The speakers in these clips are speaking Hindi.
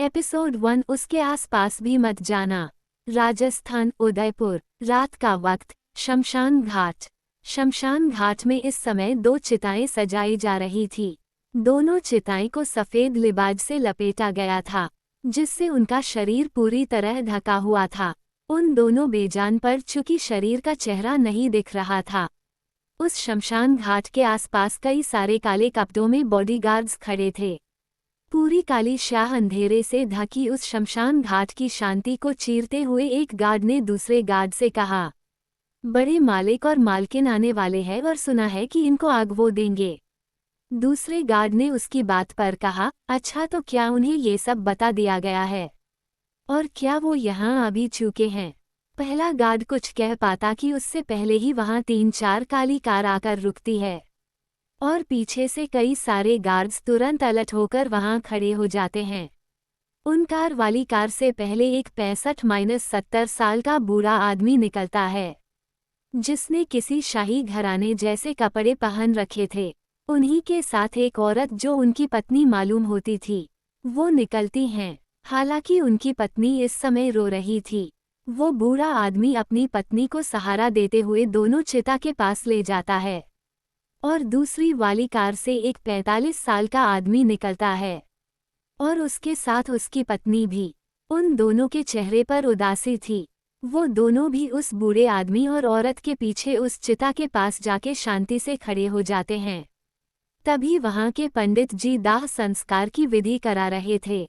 एपिसोड 1 उसके आसपास भी मत जाना। राजस्थान, उदयपुर। रात का वक्त। शमशान घाट। शमशान घाट में इस समय 2 चिताएं सजाई जा रही थी। दोनों चिताएं को सफेद लिबाज से लपेटा गया था, जिससे उनका शरीर पूरी तरह ढका हुआ था। उन दोनों बेजान पर चूंकि शरीर का चेहरा नहीं दिख रहा था। उस शमशान घाट के आसपास कई सारे काले कपड़ों में बॉडीगार्ड्स खड़े थे। पूरी काली शाह अंधेरे से ढकी उस शमशान घाट की शांति को चीरते हुए एक गार्ड ने दूसरे गार्ड से कहा, बड़े मालिक और मालकिन आने वाले हैं और सुना है कि इनको आग वो देंगे। दूसरे गार्ड ने उसकी बात पर कहा, अच्छा तो क्या उन्हें ये सब बता दिया गया है और क्या वो यहाँ अभी चुके हैं? पहला गार्ड कुछ कह पाता कि उससे पहले ही वहाँ 3-4 काली कार आकर रुकती है और पीछे से कई सारे गार्ड्स तुरंत अलर्ट होकर वहां खड़े हो जाते हैं। उन कार वाली कार से पहले एक 65-70 साल का बूढ़ा आदमी निकलता है, जिसने किसी शाही घराने जैसे कपड़े पहन रखे थे। उन्हीं के साथ एक औरत जो उनकी पत्नी मालूम होती थी, वो निकलती हैं। हालांकि उनकी पत्नी इस समय रो रही थी। वो बूढ़ा आदमी अपनी पत्नी को सहारा देते हुए दोनों चिता के पास ले जाता है और दूसरी वाली कार से एक 45 साल का आदमी निकलता है और उसके साथ उसकी पत्नी भी। उन दोनों के चेहरे पर उदासी थी। वो दोनों भी उस बूढ़े आदमी और औरत के पीछे उस चिता के पास जाके शांति से खड़े हो जाते हैं। तभी वहां के पंडित जी दाह संस्कार की विधि करा रहे थे।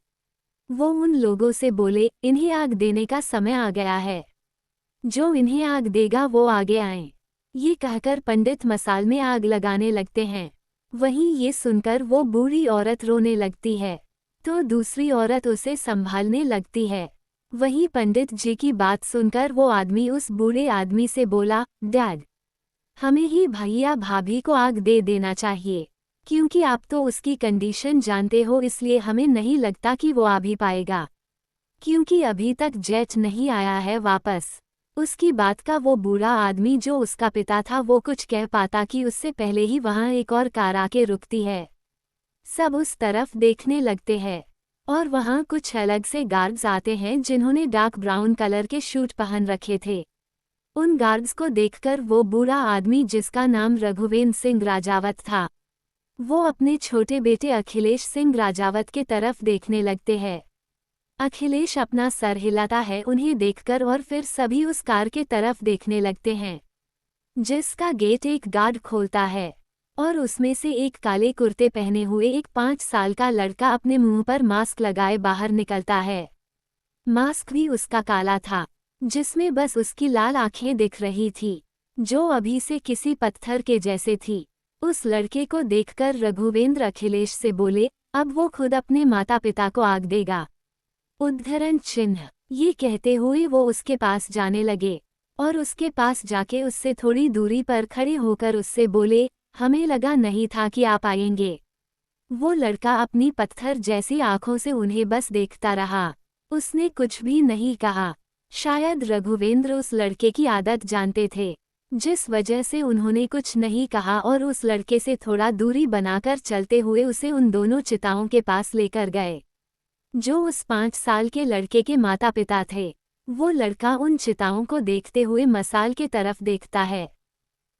वो उन लोगों से बोले, इन्हें आग देने का समय आ गया है। जो इन्हें आग देगा वो आगे आए। ये कहकर पंडित मसाल में आग लगाने लगते हैं। वहीं ये सुनकर वो बूढ़ी औरत रोने लगती है, तो दूसरी औरत उसे संभालने लगती है। वहीं पंडित जी की बात सुनकर वो आदमी उस बूढ़े आदमी से बोला, डैड, हमें ही भैया भाभी को आग दे देना चाहिए, क्योंकि आप तो उसकी कंडीशन जानते हो, इसलिए हमें नहीं लगता कि वो आ भी पाएगा, क्योंकि अभी तक जेठ नहीं आया है वापस। उसकी बात का वो बूढ़ा आदमी जो उसका पिता था वो कुछ कह पाता कि उससे पहले ही वहां एक और कार आके रुकती है। सब उस तरफ देखने लगते हैं और वहां कुछ अलग से गार्ड्स आते हैं जिन्होंने डार्क ब्राउन कलर के शूट पहन रखे थे। उन गार्ड्स को देखकर वो बूढ़ा आदमी, जिसका नाम रघुवेंद्र सिंह राजावत था, वो अपने छोटे बेटे अखिलेश सिंह राजावत के तरफ देखने लगते हैं। अखिलेश अपना सर हिलाता है उन्हें देखकर और फिर सभी उस कार के तरफ देखने लगते हैं, जिसका गेट एक गार्ड खोलता है और उसमें से एक काले कुर्ते पहने हुए एक 5 साल का लड़का अपने मुंह पर मास्क लगाए बाहर निकलता है। मास्क भी उसका काला था, जिसमें बस उसकी लाल आंखें दिख रही थी, जो अभी से किसी पत्थर के जैसे थी। उस लड़के को देखकर रघुवेंद्र अखिलेश से बोले, अब वो खुद अपने माता पिता को आग देगा। उद्धरण चिन्ह। ये कहते हुए वो उसके पास जाने लगे और उसके पास जाके उससे थोड़ी दूरी पर खड़े होकर उससे बोले, हमें लगा नहीं था कि आप आएंगे। वो लड़का अपनी पत्थर जैसी आंखों से उन्हें बस देखता रहा। उसने कुछ भी नहीं कहा। शायद रघुवेंद्र उस लड़के की आदत जानते थे, जिस वजह से उन्होंने कुछ नहीं कहा और उस लड़के से थोड़ा दूरी बनाकर चलते हुए उसे उन दोनों चिताओं के पास लेकर गए, जो उस 5 साल के लड़के के माता पिता थे। वो लड़का उन चिताओं को देखते हुए मशाल के तरफ देखता है।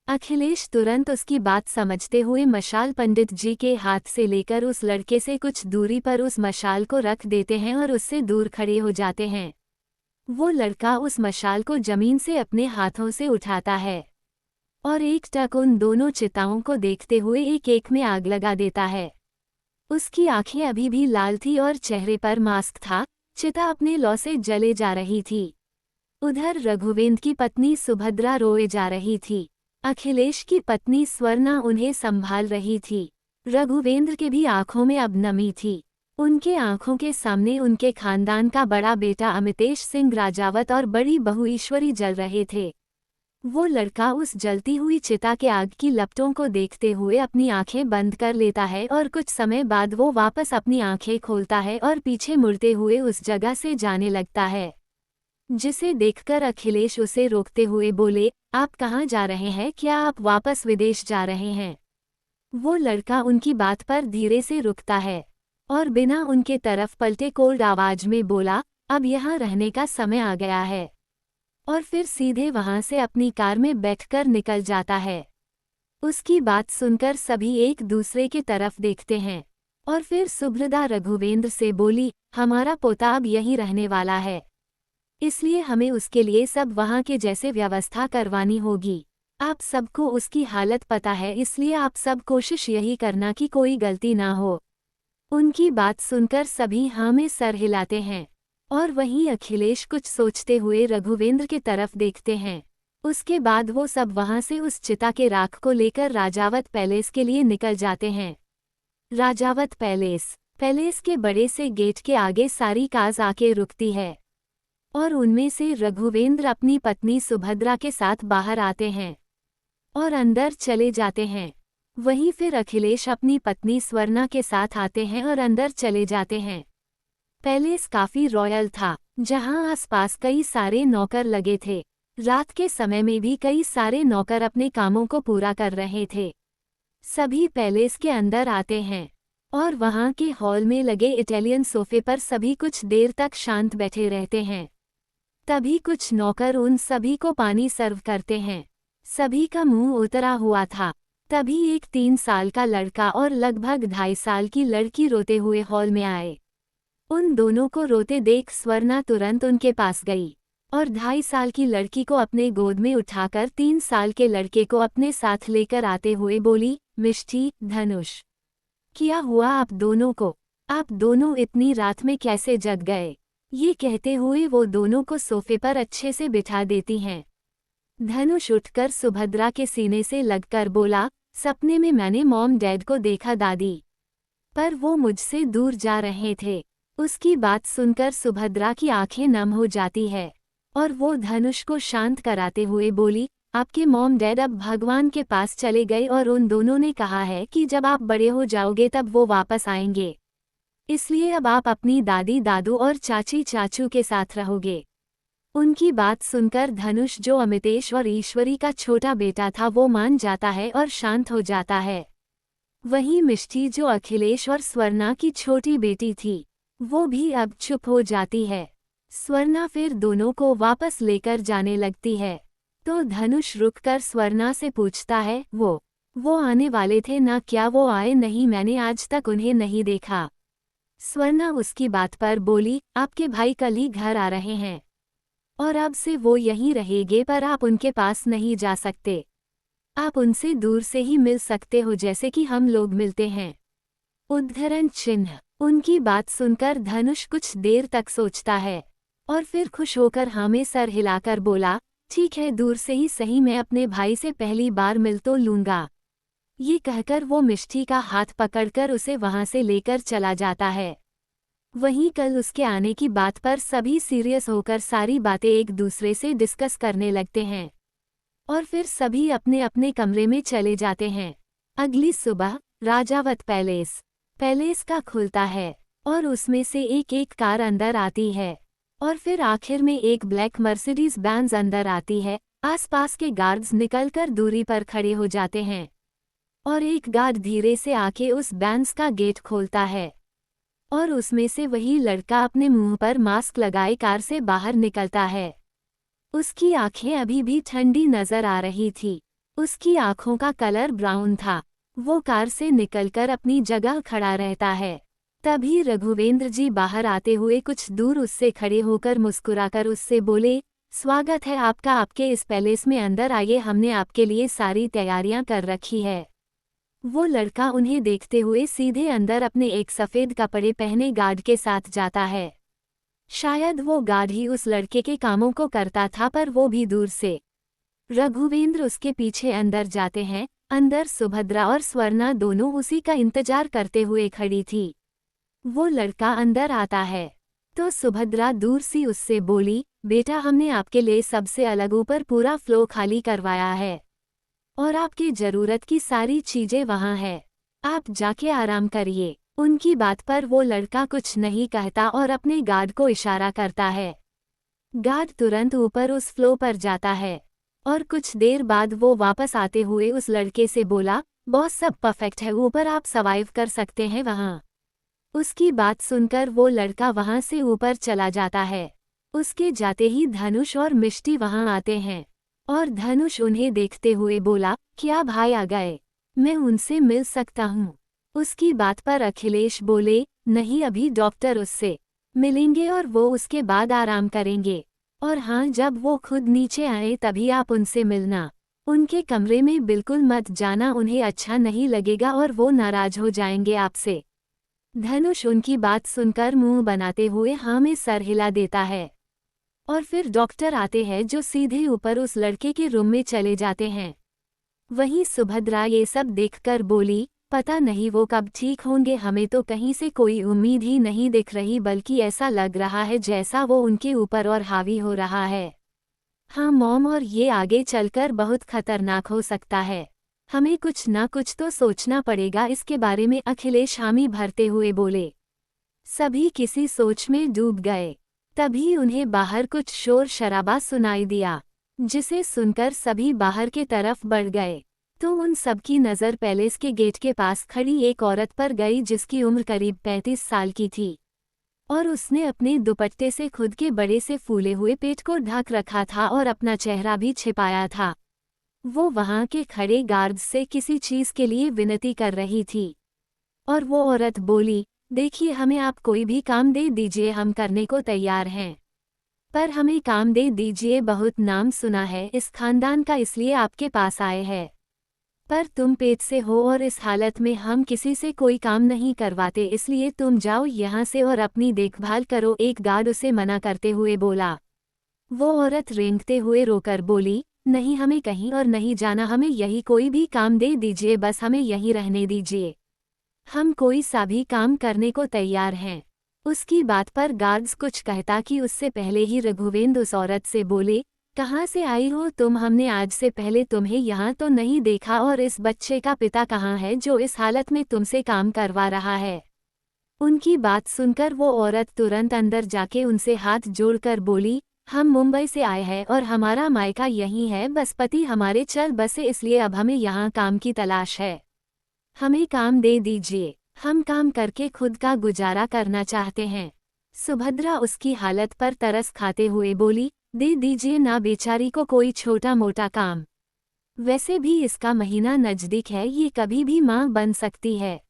अखिलेश तुरंत उसकी बात समझते हुए मशाल पंडित जी के हाथ से लेकर उस लड़के से कुछ दूरी पर उस मशाल को रख देते हैं और उससे दूर खड़े हो जाते हैं। वो लड़का उस मशाल को जमीन से अपने हाथों से उठाता है और एक टक उन दोनों चिताओं को देखते हुए एक एक में आग लगा देता है। उसकी आंखें अभी भी लाल थी और चेहरे पर मास्क था। चिता अपने लौ से जले जा रही थी। उधर रघुवेंद्र की पत्नी सुभद्रा रोए जा रही थी। अखिलेश की पत्नी स्वर्णा उन्हें संभाल रही थी। रघुवेंद्र के भी आंखों में अब नमी थी। उनके आंखों के सामने उनके खानदान का बड़ा बेटा अमितेश सिंह राजावत और बड़ी बहू ईश्वरी जल रहे थे। वो लड़का उस जलती हुई चिता के आग की लपटों को देखते हुए अपनी आंखें बंद कर लेता है और कुछ समय बाद वो वापस अपनी आंखें खोलता है और पीछे मुड़ते हुए उस जगह से जाने लगता है, जिसे देखकर अखिलेश उसे रोकते हुए बोले, आप कहाँ जा रहे हैं? क्या आप वापस विदेश जा रहे हैं? वो लड़का उनकी बात पर धीरे से रुकता है और बिना उनके तरफ पलटे कोल्ड आवाज में बोला, अब यहाँ रहने का समय आ गया है। और फिर सीधे वहां से अपनी कार में बैठकर निकल जाता है। उसकी बात सुनकर सभी एक दूसरे की तरफ देखते हैं। और फिर सुभद्रा रघुवेंद्र से बोली, हमारा पोता अब यहीं रहने वाला है, इसलिए हमें उसके लिए सब वहाँ के जैसे व्यवस्था करवानी होगी। आप सबको उसकी हालत पता है, इसलिए आप सब कोशिश यही करना कि कोई गलती ना हो। उनकी बात सुनकर सभी हाँ में सर हिलाते हैं। और वहीं अखिलेश कुछ सोचते हुए रघुवेंद्र की तरफ देखते हैं। उसके बाद वो सब वहां से उस चिता के राख को लेकर राजावत पैलेस के लिए निकल जाते हैं। राजावत पैलेस के बड़े से गेट के आगे सारी कार आके रुकती है और उनमें से रघुवेंद्र अपनी पत्नी सुभद्रा के साथ बाहर आते हैं और अंदर चले जाते हैं। वहीं फिर अखिलेश अपनी पत्नी स्वर्णा के साथ आते हैं और अंदर चले जाते हैं। पैलेस काफी रॉयल था, जहां आसपास कई सारे नौकर लगे थे। रात के समय में भी कई सारे नौकर अपने कामों को पूरा कर रहे थे। सभी पैलेस के अंदर आते हैं और वहां के हॉल में लगे इटालियन सोफे पर सभी कुछ देर तक शांत बैठे रहते हैं। तभी कुछ नौकर उन सभी को पानी सर्व करते हैं। सभी का मुंह उतरा हुआ था। तभी एक 3 साल का लड़का और लगभग 2.5 साल की लड़की रोते हुए हॉल में आए। उन दोनों को रोते देख स्वर्णा तुरंत उनके पास गई और 2.5 साल की लड़की को अपने गोद में उठाकर 3 साल के लड़के को अपने साथ लेकर आते हुए बोली, मिष्टी, धनुष, क्या हुआ आप दोनों को? आप दोनों इतनी रात में कैसे जग गए? ये कहते हुए वो दोनों को सोफे पर अच्छे से बिठा देती हैं। धनुष उठकर सुभद्रा के सीने से लगकर बोला, सपने में मैंने मॉम डैड को देखा दादी, पर वो मुझसे दूर जा रहे थे। उसकी बात सुनकर सुभद्रा की आंखें नम हो जाती है और वो धनुष को शांत कराते हुए बोली, आपके मॉम डैड अब भगवान के पास चले गए और उन दोनों ने कहा है कि जब आप बड़े हो जाओगे तब वो वापस आएंगे, इसलिए अब आप अपनी दादी दादू और चाची चाचू के साथ रहोगे। उनकी बात सुनकर धनुष, जो अमितेश और ईश्वरी का छोटा बेटा था, वो मान जाता है और शांत हो जाता है। वहीं मिष्टी, जो अखिलेश और स्वर्णा की छोटी बेटी थी, वो भी अब चुप हो जाती है। स्वर्णा फिर दोनों को वापस लेकर जाने लगती है तो धनुष रुककर स्वर्णा से पूछता है, वो आने वाले थे ना? क्या वो आए? नहीं, मैंने आज तक उन्हें नहीं देखा। स्वर्णा उसकी बात पर बोली, आपके भाई कल ही घर आ रहे हैं और अब से वो यहीं रहेंगे, पर आप उनके पास नहीं जा सकते। आप उनसे दूर से ही मिल सकते हो, जैसे कि हम लोग मिलते हैं। उद्धरण चिन्ह। उनकी बात सुनकर धनुष कुछ देर तक सोचता है और फिर खुश होकर हाँ में सर हिलाकर बोला, ठीक है, दूर से ही सही, मैं अपने भाई से पहली बार मिल तो लूंगा। ये कहकर वो मिष्टी का हाथ पकड़कर उसे वहां से लेकर चला जाता है। वहीं कल उसके आने की बात पर सभी सीरियस होकर सारी बातें एक दूसरे से डिस्कस करने लगते हैं और फिर सभी अपने अपने कमरे में चले जाते हैं। अगली सुबह राजावत पैलेस का खुलता है और उसमें से एक एक कार अंदर आती है और फिर आखिर में एक ब्लैक मर्सिडीज बेंज अंदर आती है। आसपास के गार्ड्स निकलकर दूरी पर खड़े हो जाते हैं और एक गार्ड धीरे से आके उस बेंज का गेट खोलता है और उसमें से वही लड़का अपने मुंह पर मास्क लगाए कार से बाहर निकलता है। उसकी आंखें अभी भी ठंडी नजर आ रही थी। उसकी आंखों का कलर ब्राउन था। वो कार से निकलकर अपनी जगह खड़ा रहता है। तभी रघुवेंद्र जी बाहर आते हुए कुछ दूर उससे खड़े होकर मुस्कुराकर उससे बोले, स्वागत है आपका आपके इस पैलेस में, अंदर आइए, हमने आपके लिए सारी तैयारियां कर रखी है। वो लड़का उन्हें देखते हुए सीधे अंदर अपने एक सफ़ेद कपड़े पहने गार्ड के साथ जाता है। शायद वो गार्ड ही उस लड़के के कामों को करता था, पर वो भी दूर से। रघुवेंद्र उसके पीछे अंदर जाते हैं। अंदर सुभद्रा और स्वर्णा दोनों उसी का इंतजार करते हुए खड़ी थी। वो लड़का अंदर आता है तो सुभद्रा दूर सी उससे बोली, बेटा, हमने आपके लिए सबसे अलग ऊपर पूरा फ्लो खाली करवाया है और आपकी जरूरत की सारी चीजें वहाँ है, आप जाके आराम करिए। उनकी बात पर वो लड़का कुछ नहीं कहता और अपने गार्ड को इशारा करता है। गार्ड तुरंत ऊपर उस फ्लो पर जाता है और कुछ देर बाद वो वापस आते हुए उस लड़के से बोला, बॉस, सब परफेक्ट है, ऊपर आप सर्वाइव कर सकते हैं वहाँ। उसकी बात सुनकर वो लड़का वहां से ऊपर चला जाता है। उसके जाते ही धनुष और मिष्टी वहां आते हैं और धनुष उन्हें देखते हुए बोला, क्या भाई आ गए, मैं उनसे मिल सकता हूँ। उसकी बात पर अखिलेश बोले, नहीं अभी डॉक्टर उससे मिलेंगे और वो उसके बाद आराम करेंगे। और हाँ, जब वो खुद नीचे आए तभी आप उनसे मिलना। उनके कमरे में बिल्कुल मत जाना, उन्हें अच्छा नहीं लगेगा और वो नाराज हो जाएंगे आपसे। धनुष उनकी बात सुनकर मुंह बनाते हुए हाँ में सर हिला देता है। और फिर डॉक्टर आते हैं जो सीधे ऊपर उस लड़के के रूम में चले जाते हैं। वहीं सुभद्रा ये सब देखकर बोली, पता नहीं वो कब ठीक होंगे, हमें तो कहीं से कोई उम्मीद ही नहीं दिख रही, बल्कि ऐसा लग रहा है जैसा वो उनके ऊपर और हावी हो रहा है। हाँ मॉम, और ये आगे चलकर बहुत खतरनाक हो सकता है, हमें कुछ ना कुछ तो सोचना पड़ेगा इसके बारे में, अखिलेश हामी भरते हुए बोले। सभी किसी सोच में डूब गए। तभी उन्हें बाहर कुछ शोर शराबा सुनाई दिया, जिसे सुनकर सभी बाहर के तरफ बढ़ गए। तो उन सबकी नज़र पैलेस के गेट के पास खड़ी एक औरत पर गई जिसकी उम्र करीब 35 साल की थी और उसने अपने दुपट्टे से खुद के बड़े से फूले हुए पेट को ढक रखा था और अपना चेहरा भी छिपाया था। वो वहां के खड़े गार्ड्स से किसी चीज के लिए विनती कर रही थी और वो औरत बोली, देखिए हमें आप कोई भी काम दे दीजिए, हम करने को तैयार हैं, पर हमें काम दे दीजिए, बहुत नाम सुना है इस खानदान का इसलिए आपके पास आए हैं, पर तुम पेट से हो और इस हालत में हम किसी से कोई काम नहीं करवाते, इसलिए तुम जाओ यहाँ से और अपनी देखभाल करो, एक गार्ड उसे मना करते हुए बोला। वो औरत रेंगते हुए रोकर बोली, नहीं हमें कहीं और नहीं जाना, हमें यही कोई भी काम दे दीजिए, बस हमें यहीं रहने दीजिए, हम कोई सा भी काम करने को तैयार हैं। उसकी बात पर गार्ड्स कुछ कहता कि उससे पहले ही रघुवेंद्र उस औरत से बोले, कहाँ से आई हो तुम, हमने आज से पहले तुम्हें यहाँ तो नहीं देखा, और इस बच्चे का पिता कहाँ है जो इस हालत में तुमसे काम करवा रहा है। उनकी बात सुनकर वो औरत तुरंत अंदर जाके उनसे हाथ जोड़कर बोली, हम मुंबई से आए हैं और हमारा मायका यहीं है, बस पति हमारे चल बसे, इसलिए अब हमें यहाँ काम की तलाश है, हमें काम दे दीजिए, हम काम करके खुद का गुजारा करना चाहते हैं। सुभद्रा उसकी हालत पर तरस खाते हुए बोली, दे दीजिए ना बेचारी को कोई छोटा मोटा काम, वैसे भी इसका महीना नजदीक है, ये कभी भी माँ बन सकती है,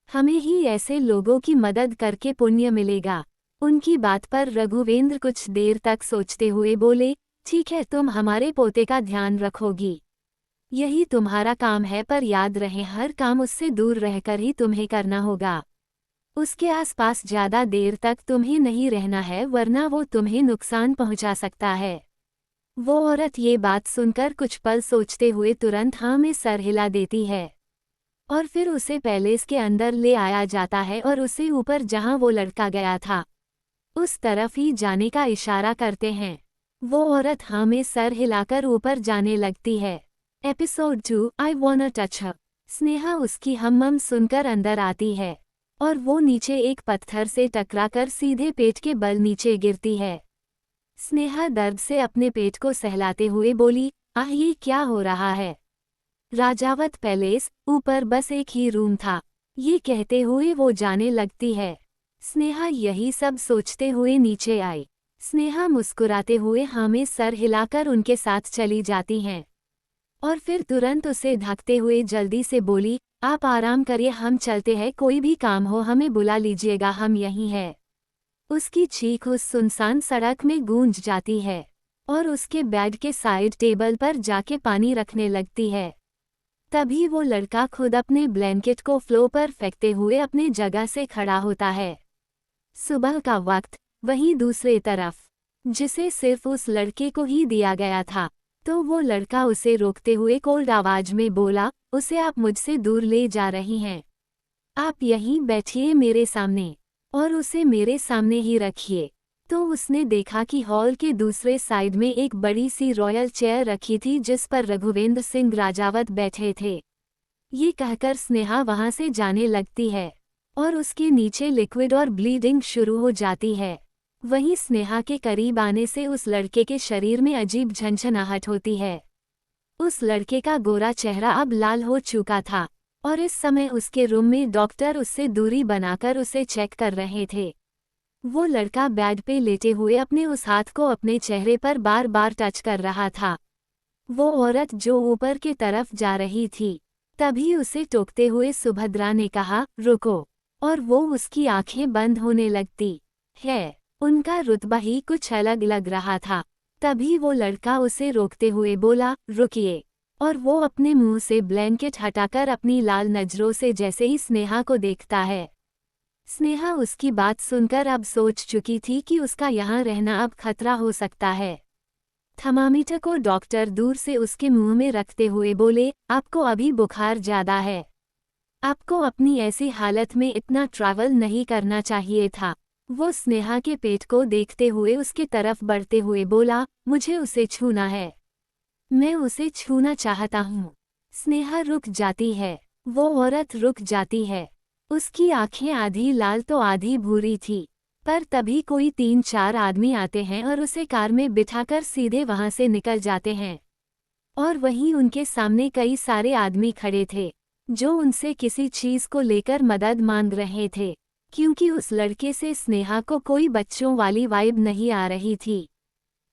हमें ही ऐसे लोगों की मदद करके पुण्य मिलेगा। उनकी बात पर रघुवेंद्र कुछ देर तक सोचते हुए बोले, ठीक है, तुम हमारे पोते का ध्यान रखोगी, यही तुम्हारा काम है, पर याद रहे हर काम उससे दूर रहकर ही तुम्हें करना होगा, उसके आसपास ज्यादा देर तक तुम्हें नहीं रहना है, वरना वो तुम्हें नुकसान पहुंचा सकता है। वो औरत ये बात सुनकर कुछ पल सोचते हुए तुरंत हाँ में सर हिला देती है और फिर उसे पैलेस के अंदर ले आया जाता है और उसे ऊपर जहां वो लड़का गया था उस तरफ ही जाने का इशारा करते हैं। वो औरत हाँ में सर हिलाकर ऊपर जाने लगती है। Episode 2 I want touch her. Sneha उसकी हम सुनकर अंदर आती है और वो नीचे एक पत्थर से टकराकर सीधे पेट के बल नीचे गिरती है। स्नेहा दर्द से अपने पेट को सहलाते हुए बोली, आह ये क्या हो रहा है। राजावत पैलेस, ऊपर बस एक ही रूम था, ये कहते हुए वो जाने लगती है। स्नेहा यही सब सोचते हुए नीचे आई। स्नेहा मुस्कुराते हुए हाँ में सर हिलाकर उनके साथ चली जाती हैं और फिर तुरंत उसे ढकते हुए जल्दी से बोली, आप आराम करिए, हम चलते हैं, कोई भी काम हो हमें बुला लीजिएगा, हम यहीं हैं। उसकी चीख उस सुनसान सड़क में गूंज जाती है और उसके बेड के साइड टेबल पर जाके पानी रखने लगती है। तभी वो लड़का खुद अपने ब्लैंकेट को फ्लो पर फेंकते हुए अपने जगह से खड़ा होता है। सुबह का वक्त, वहीं दूसरे तरफ, जिसे सिर्फ उस लड़के को ही दिया गया था, तो वो लड़का उसे रोकते हुए कोल्ड आवाज में बोला, उसे आप मुझसे दूर ले जा रही हैं, आप यहीं बैठिए मेरे सामने और उसे मेरे सामने ही रखिए। तो उसने देखा कि हॉल के दूसरे साइड में एक बड़ी सी रॉयल चेयर रखी थी जिस पर रघुवेंद्र सिंह राजावत बैठे थे। ये कहकर स्नेहा वहां से जाने लगती है और उसके नीचे लिक्विड और ब्लीडिंग शुरू हो जाती है। वहीं स्नेहा के करीब आने से उस लड़के के शरीर में अजीब झंझनाहट होती है। उस लड़के का गोरा चेहरा अब लाल हो चुका था और इस समय उसके रूम में डॉक्टर उससे दूरी बनाकर उसे चेक कर रहे थे। वो लड़का बेड पे लेटे हुए अपने उस हाथ को अपने चेहरे पर बार बार टच कर रहा था। वो औरत जो ऊपर की तरफ जा रही थी, तभी उसे टोकते हुए सुभद्रा ने कहा, रुको, और वो उसकी आंखें बंद होने लगती है। उनका रुतबा ही कुछ अलग लग रहा था। तभी वो लड़का उसे रोकते हुए बोला, रुकिए, और वो अपने मुंह से ब्लैंकेट हटाकर अपनी लाल नजरों से जैसे ही स्नेहा को देखता है। स्नेहा उसकी बात सुनकर अब सोच चुकी थी कि उसका यहाँ रहना अब खतरा हो सकता है। थर्मामीटर को डॉक्टर दूर से उसके मुंह में रखते हुए बोले, आपको अभी बुखार ज्यादा है। आपको अपनी ऐसी हालत में इतना ट्रैवल नहीं करना चाहिए था। वो स्नेहा के पेट को देखते हुए उसकी तरफ बढ़ते हुए बोला, मुझे उसे छूना है। मैं उसे छूना चाहता हूँ। स्नेहा रुक जाती है। वो औरत रुक जाती है। उसकी आंखें आधी लाल तो आधी भूरी थी। पर तभी कोई 3-4 आदमी आते हैं और उसे कार में बिठाकर सीधे वहां से निकल जाते हैं। और वहीं उनके सामने कई सारे आदमी खड़े थे, जो उनसे किसी चीज को लेकर मदद मांग रहे थे, क्योंकि उस लड़के से स्नेहा को कोई बच्चों वाली वाइब नहीं आ रही थी।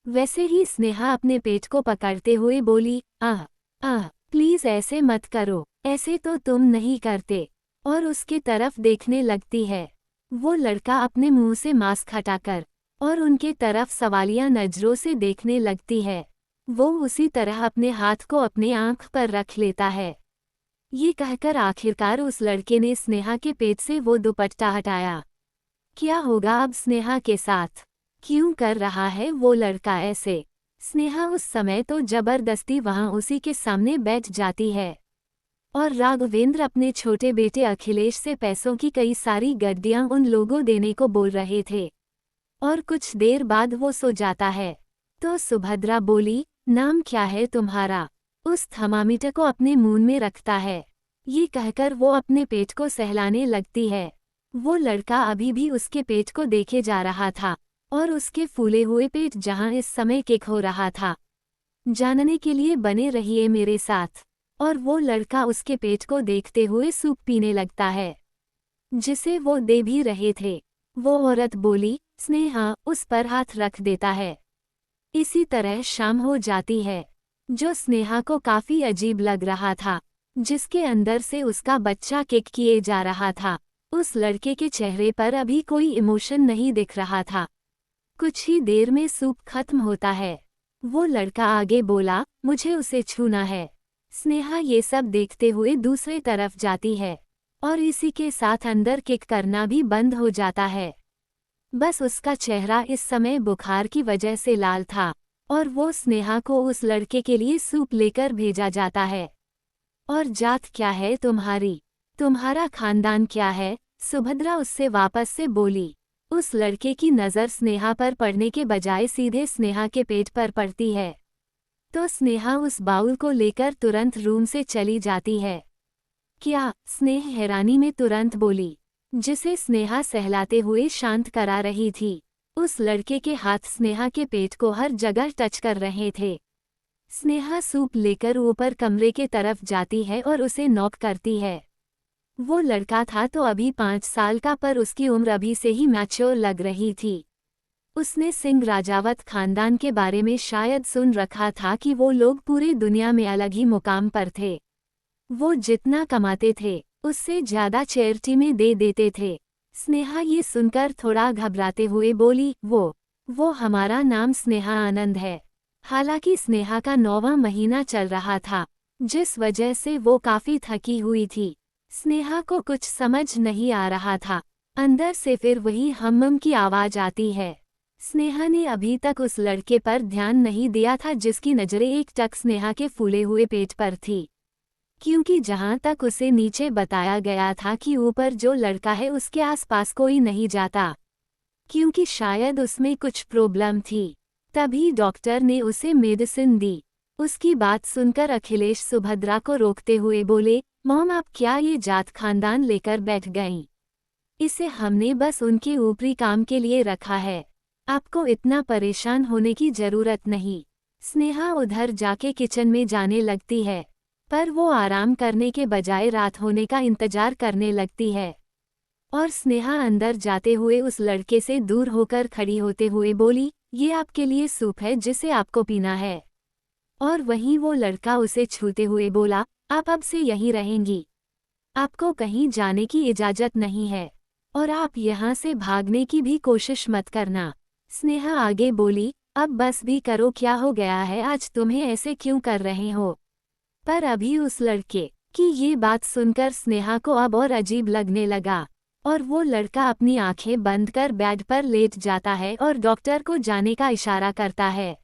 वैसे ही स्नेहा अपने पेट को पकड़ते हुए बोली, आह आह, प्लीज ऐसे मत करो, ऐसे तो तुम नहीं करते, और उसकी तरफ देखने लगती है। वो लड़का अपने मुंह से मास्क हटाकर और उनके तरफ सवालिया नजरों से देखने लगती है। वो उसी तरह अपने हाथ को अपने आंख पर रख लेता है। ये कहकर आखिरकार उस लड़के ने स्नेहा के पेट से वो दुपट्टा हटाया। क्या होगा अब स्नेहा के साथ? क्यों कर रहा है वो लड़का ऐसे? स्नेहा उस समय तो जबरदस्ती वहां उसी के सामने बैठ जाती है। और राघवेंद्र अपने छोटे बेटे अखिलेश से पैसों की कई सारी गड्डियां उन लोगों देने को बोल रहे थे। और कुछ देर बाद वो सो जाता है। तो सुभद्रा बोली, नाम क्या है तुम्हारा? उस थर्मामीटर को अपने मुंह में रखता है। ये कहकर वो अपने पेट को सहलाने लगती है। वो लड़का अभी भी उसके पेट को देखे जा रहा था, और उसके फूले हुए पेट जहां इस समय किक हो रहा था। जानने के लिए बने रहिए मेरे साथ। और वो लड़का उसके पेट को देखते हुए सूप पीने लगता है, जिसे वो दे भी रहे थे। वो औरत बोली, स्नेहा उस पर हाथ रख देता है। इसी तरह शाम हो जाती है, जो स्नेहा को काफी अजीब लग रहा था, जिसके अंदर से उसका बच्चा किक किए जा रहा था। उस लड़के के चेहरे पर अभी कोई इमोशन नहीं दिख रहा था। कुछ ही देर में सूप खत्म होता है। वो लड़का आगे बोला, मुझे उसे छूना है। स्नेहा ये सब देखते हुए दूसरे तरफ जाती है, और इसी के साथ अंदर किक करना भी बंद हो जाता है। बस उसका चेहरा इस समय बुखार की वजह से लाल था, और वो स्नेहा को उस लड़के के लिए सूप लेकर भेजा जाता है। और जात क्या है तुम्हारी? तुम्हारा खानदान क्या है? सुभद्रा उससे वापस से बोली। उस लड़के की नज़र स्नेहा पर पड़ने के बजाय सीधे स्नेहा के पेट पर पड़ती है। तो स्नेहा उस बाउल को लेकर तुरंत रूम से चली जाती है। क्या? स्नेह हैरानी में तुरंत बोली, जिसे स्नेहा सहलाते हुए शांत करा रही थी। उस लड़के के हाथ स्नेहा के पेट को हर जगह टच कर रहे थे। स्नेहा सूप लेकर ऊपर कमरे के तरफ जाती है और उसे नॉक करती है। वो लड़का था तो अभी 5 साल का, पर उसकी उम्र अभी से ही मैच्योर लग रही थी। उसने सिंह राजावत खानदान के बारे में शायद सुन रखा था कि वो लोग पूरी दुनिया में अलग ही मुकाम पर थे। वो जितना कमाते थे, उससे ज्यादा चैरिटी में दे देते थे। स्नेहा ये सुनकर थोड़ा घबराते हुए बोली, वो हमारा नाम स्नेहा आनंद है। हालांकि स्नेहा का 9वां महीना चल रहा था, जिस वजह से वो काफी थकी हुई थी। स्नेहा को कुछ समझ नहीं आ रहा था। अंदर से फिर वही हम्म की आवाज आती है। स्नेहा ने अभी तक उस लड़के पर ध्यान नहीं दिया था, जिसकी नजरें एकटक स्नेहा के फूले हुए पेट पर थी, क्योंकि जहां तक उसे नीचे बताया गया था कि ऊपर जो लड़का है उसके आसपास कोई नहीं जाता, क्योंकि शायद उसमें कुछ प्रॉब्लम थी। तभी डॉक्टर ने उसे मेडिसिन दी। उसकी बात सुनकर अखिलेश सुभद्रा को रोकते हुए बोले, मॉम आप क्या ये जात खानदान लेकर बैठ गईं? इसे हमने बस उनके ऊपरी काम के लिए रखा है, आपको इतना परेशान होने की जरूरत नहीं। स्नेहा उधर जाके किचन में जाने लगती है, पर वो आराम करने के बजाय रात होने का इंतजार करने लगती है। और स्नेहा अंदर जाते हुए उस लड़के से दूर होकर खड़ी होते हुए बोली, ये आपके लिए सूप है जिसे आपको पीना है। और वहीं वो लड़का उसे छूते हुए बोला, आप अब से यहीं रहेंगी, आपको कहीं जाने की इजाजत नहीं है, और आप यहाँ से भागने की भी कोशिश मत करना। स्नेहा आगे बोली, अब बस भी करो, क्या हो गया है आज, तुम्हें ऐसे क्यों कर रहे हो। पर अभी उस लड़के की ये बात सुनकर स्नेहा को अब और अजीब लगने लगा, और वो लड़का अपनी आंखें बंद कर बेड पर लेट जाता है और डॉक्टर को जाने का इशारा करता है।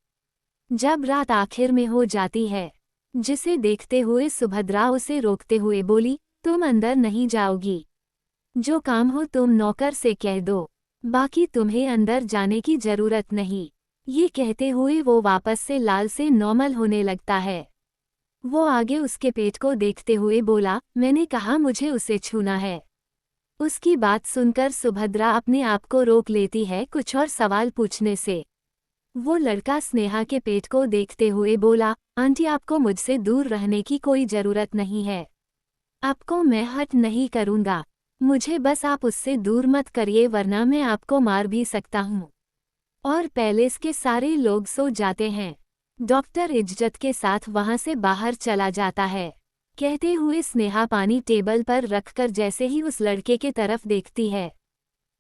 जब रात आखिर में हो जाती है, जिसे देखते हुए सुभद्रा उसे रोकते हुए बोली, तुम अंदर नहीं जाओगी, जो काम हो तुम नौकर से कह दो, बाकी तुम्हें अंदर जाने की जरूरत नहीं। ये कहते हुए वो वापस से लाल से नॉर्मल होने लगता है। वो आगे उसके पेट को देखते हुए बोला, मैंने कहा मुझे उसे छूना है। उसकी बात सुनकर सुभद्रा अपने आप को रोक लेती है कुछ और सवाल पूछने से। वो लड़का स्नेहा के पेट को देखते हुए बोला, आंटी आपको मुझसे दूर रहने की कोई जरूरत नहीं है, आपको मैं हर्ट नहीं करूंगा, मुझे बस आप उससे दूर मत करिए वरना मैं आपको मार भी सकता हूँ। और पैलेस के सारे लोग सो जाते हैं। डॉक्टर इज्जत के साथ वहां से बाहर चला जाता है। कहते हुए स्नेहा पानी टेबल पर रखकर जैसे ही उस लड़के के तरफ देखती है,